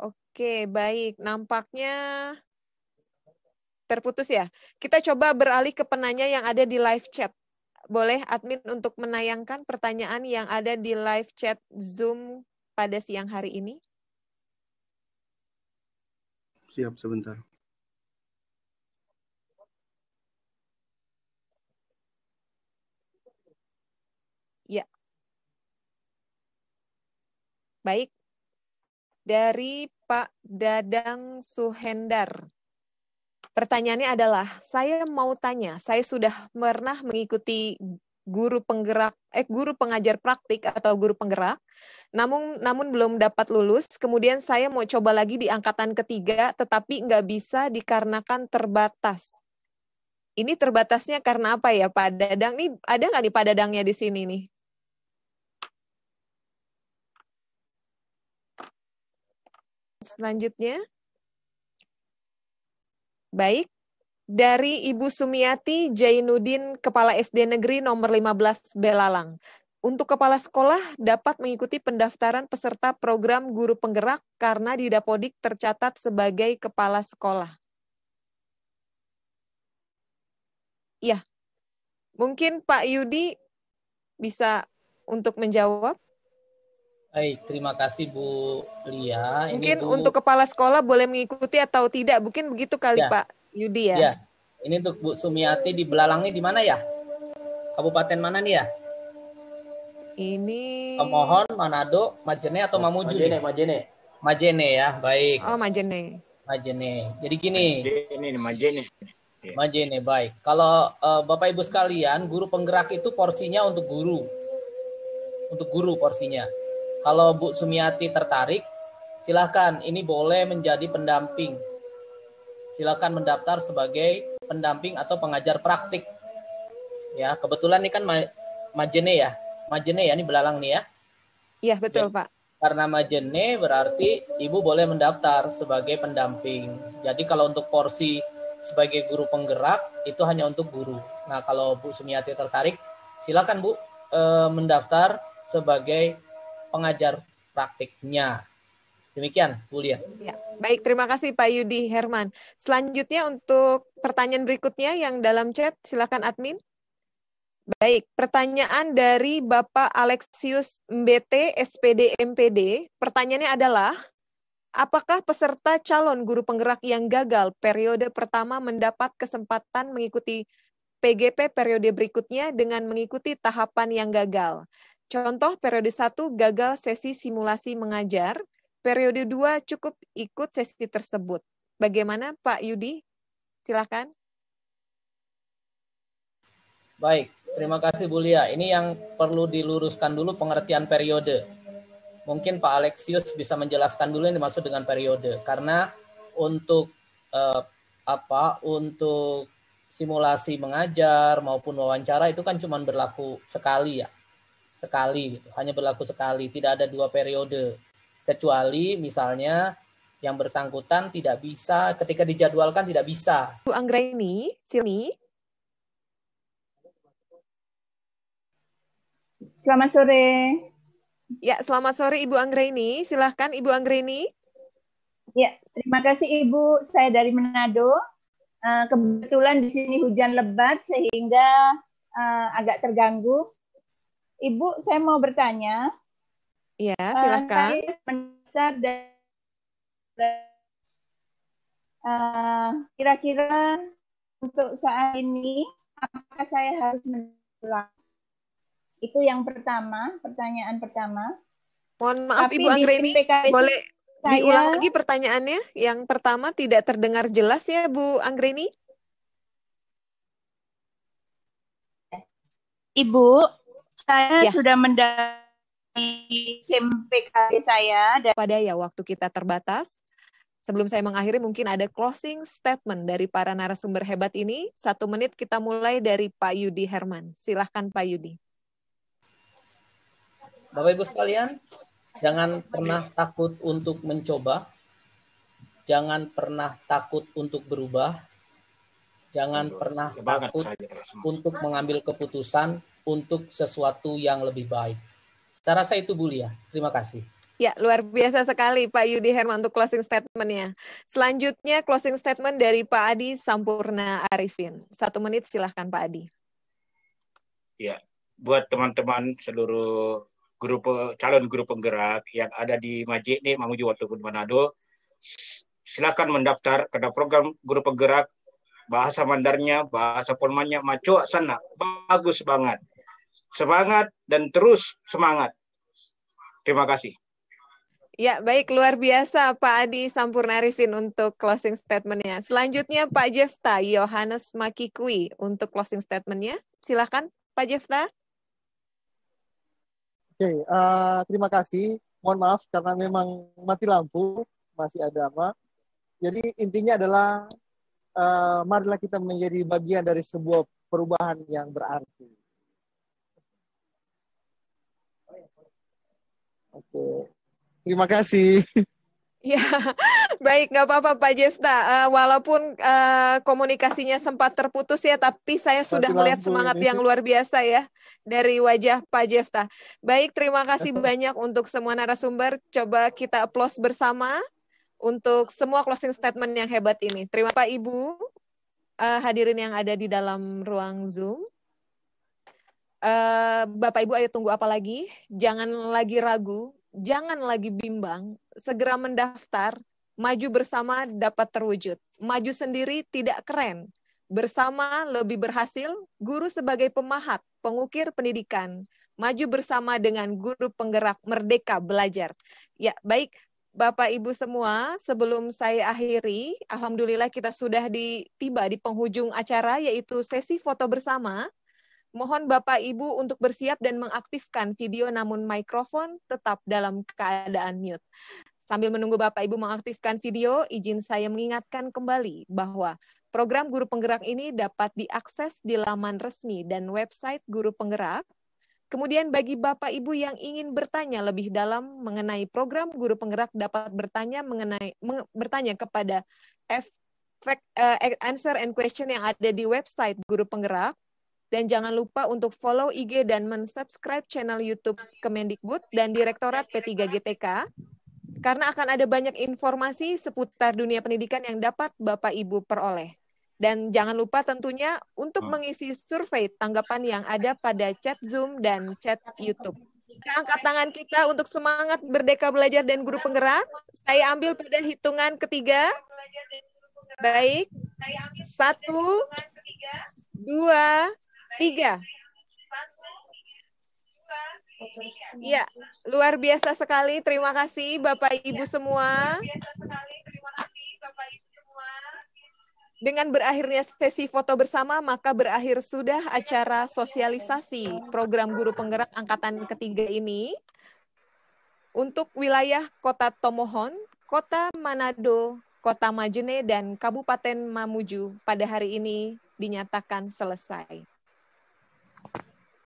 Oke, baik. Nampaknya terputus ya. Kita coba beralih ke penanya yang ada di live chat. Boleh admin untuk menayangkan pertanyaan yang ada di live chat Zoom pada siang hari ini? Siap, sebentar. Ya. Baik. Dari Pak Dadang Suhendar. Pertanyaannya adalah, saya mau tanya, saya sudah pernah mengikuti guru pengajar praktik atau guru penggerak, namun belum dapat lulus. Kemudian saya mau coba lagi di angkatan ketiga, tetapi nggak bisa dikarenakan terbatas. Ini terbatasnya karena apa ya Pak Dadang? Nih ada nggak nih Pak Dadangnya di sini nih? Selanjutnya. Baik, dari Ibu Sumiati Jainuddin, Kepala SD Negeri nomor 15 Belalang. Untuk kepala sekolah dapat mengikuti pendaftaran peserta program guru penggerak karena di Dapodik tercatat sebagai kepala sekolah. Ya, mungkin Pak Yudi bisa untuk menjawab. Baik, terima kasih Bu Lia. Mungkin Ini Bu, untuk kepala sekolah boleh mengikuti atau tidak, mungkin begitu kali ya. Pak Yudi ya. Ya, ini untuk Bu Sumiati di Belalangnya di mana ya? Kabupaten mana nih ya? Ini Tomohon, Manado, Majene atau Mamuju? Majene ya, baik. Oh, Majene. Jadi gini. Majene, baik. Kalau Bapak Ibu sekalian, guru penggerak itu porsinya untuk guru. Untuk guru porsinya. Kalau Bu Sumiati tertarik, silakan. Ini boleh menjadi pendamping. Silakan mendaftar sebagai pendamping atau pengajar praktik. Ya, kebetulan ini kan Majene ya. Majene ya, ini Belalang nih ya. Iya, betul Pak. Karena Majene berarti Ibu boleh mendaftar sebagai pendamping. Jadi kalau untuk porsi sebagai guru penggerak itu hanya untuk guru. Nah, kalau Bu Sumiati tertarik, silakan Bu mendaftar sebagai pengajar praktiknya. Demikian, Bu Lia. Ya, baik, terima kasih Pak Yudi Herman. Selanjutnya untuk pertanyaan berikutnya yang dalam chat, silakan admin. Baik, pertanyaan dari Bapak Alexius Mbete, SPD MPD. Pertanyaannya adalah, apakah peserta calon guru penggerak yang gagal periode pertama mendapat kesempatan mengikuti PGP periode berikutnya dengan mengikuti tahapan yang gagal? Contoh, periode 1 gagal sesi simulasi mengajar, periode 2 cukup ikut sesi tersebut. Bagaimana Pak Yudi? Silakan. Baik, terima kasih Bu Lia. Ini yang perlu diluruskan dulu pengertian periode. Mungkin Pak Alexius bisa menjelaskan dulu yang dimaksud dengan periode. Karena untuk untuk simulasi mengajar maupun wawancara itu kan cuma berlaku sekali ya. Sekali gitu, hanya berlaku sekali, tidak ada 2 periode. Kecuali misalnya yang bersangkutan tidak bisa, ketika dijadwalkan tidak bisa. Bu Anggraini, Silni. Selamat sore. Ya, selamat sore Ibu Anggraini. Silahkan Ibu Anggraini. Ya, terima kasih Ibu. Saya dari Manado. Kebetulan di sini hujan lebat sehingga agak terganggu. Ibu, saya mau bertanya. Ya, silahkan. Saya besar dan kira-kira untuk saat ini apakah saya harus mengulang? Itu yang pertama, pertanyaan pertama. Mohon maaf Tapi Ibu Anggraini, boleh diulang lagi pertanyaannya? Yang pertama tidak terdengar jelas ya Bu Anggraini? Ibu, saya sudah mendapati SIM PKB saya. Pada ya waktu kita terbatas. Sebelum saya mengakhiri, mungkin ada closing statement dari para narasumber hebat ini. 1 menit kita mulai dari Pak Yudi Herman. Silahkan Pak Yudi. Bapak Ibu sekalian, jangan pernah takut untuk mencoba. Jangan pernah takut untuk berubah. Jangan pernah takut untuk mengambil keputusan untuk sesuatu yang lebih baik. Saya rasa itu Bu Lia. Terima kasih. Ya, luar biasa sekali Pak Yudi Herman untuk closing statement-nya. Selanjutnya closing statement dari Pak Adi Sampurna Arifin. 1 menit silahkan Pak Adi. Ya, buat teman-teman seluruh calon guru penggerak yang ada di Majene, Mamuju ataupun Manado, silakan mendaftar ke program guru penggerak. Bahasa Mandarnya, bahasa Polmannya, maco sana. Bagus banget. Semangat dan terus semangat. Terima kasih. Ya, baik, luar biasa Pak Adi Sampurna Arifin untuk closing statement-nya. Selanjutnya Pak Jefta Yohanes Makikui untuk closing statement-nya. Silakan Pak Jefta. Oke, terima kasih. Mohon maaf karena memang mati lampu, masih ada apa. Jadi intinya adalah marilah kita menjadi bagian dari sebuah perubahan yang berarti. Oke. Terima kasih. Ya, baik, nggak apa-apa Pak Jefta. Walaupun komunikasinya sempat terputus ya, tapi saya sudah melihat semangat yang luar biasa ya dari wajah Pak Jefta. Baik, terima kasih banyak untuk semua narasumber. Coba kita applause bersama untuk semua closing statement yang hebat ini. Terima kasih Pak Ibu, hadirin yang ada di dalam ruang Zoom. Bapak Ibu, ayo tunggu apa lagi? Jangan lagi ragu. Jangan lagi bimbang, segera mendaftar, maju bersama dapat terwujud. Maju sendiri tidak keren, bersama lebih berhasil, guru sebagai pemahat, pengukir pendidikan. Maju bersama dengan guru penggerak Merdeka Belajar. Ya, baik Bapak Ibu semua, sebelum saya akhiri, alhamdulillah kita sudah tiba di penghujung acara, yaitu sesi foto bersama. Mohon Bapak Ibu untuk bersiap dan mengaktifkan video namun mikrofon tetap dalam keadaan mute. Sambil menunggu Bapak Ibu mengaktifkan video, izin saya mengingatkan kembali bahwa program Guru Penggerak ini dapat diakses di laman resmi dan website Guru Penggerak. Kemudian bagi Bapak Ibu yang ingin bertanya lebih dalam mengenai program Guru Penggerak dapat bertanya kepada answer and question yang ada di website Guru Penggerak. Dan jangan lupa untuk follow IG dan mensubscribe channel YouTube Kemendikbud dan Direktorat P3GTK, karena akan ada banyak informasi seputar dunia pendidikan yang dapat Bapak Ibu peroleh. Dan jangan lupa tentunya untuk mengisi survei tanggapan yang ada pada chat Zoom dan chat YouTube. Angkat tangan kita untuk semangat Merdeka Belajar dan Guru Penggerak. Saya ambil pada hitungan ketiga. Baik, 1, 2, 3. Ya, luar biasa sekali. Terima kasih Bapak Ibu semua. Dengan berakhirnya sesi foto bersama, maka berakhir sudah acara sosialisasi program Guru Penggerak Angkatan Ketiga ini untuk wilayah Kota Tomohon, Kota Manado, Kota Majene, dan Kabupaten Mamuju pada hari ini dinyatakan selesai.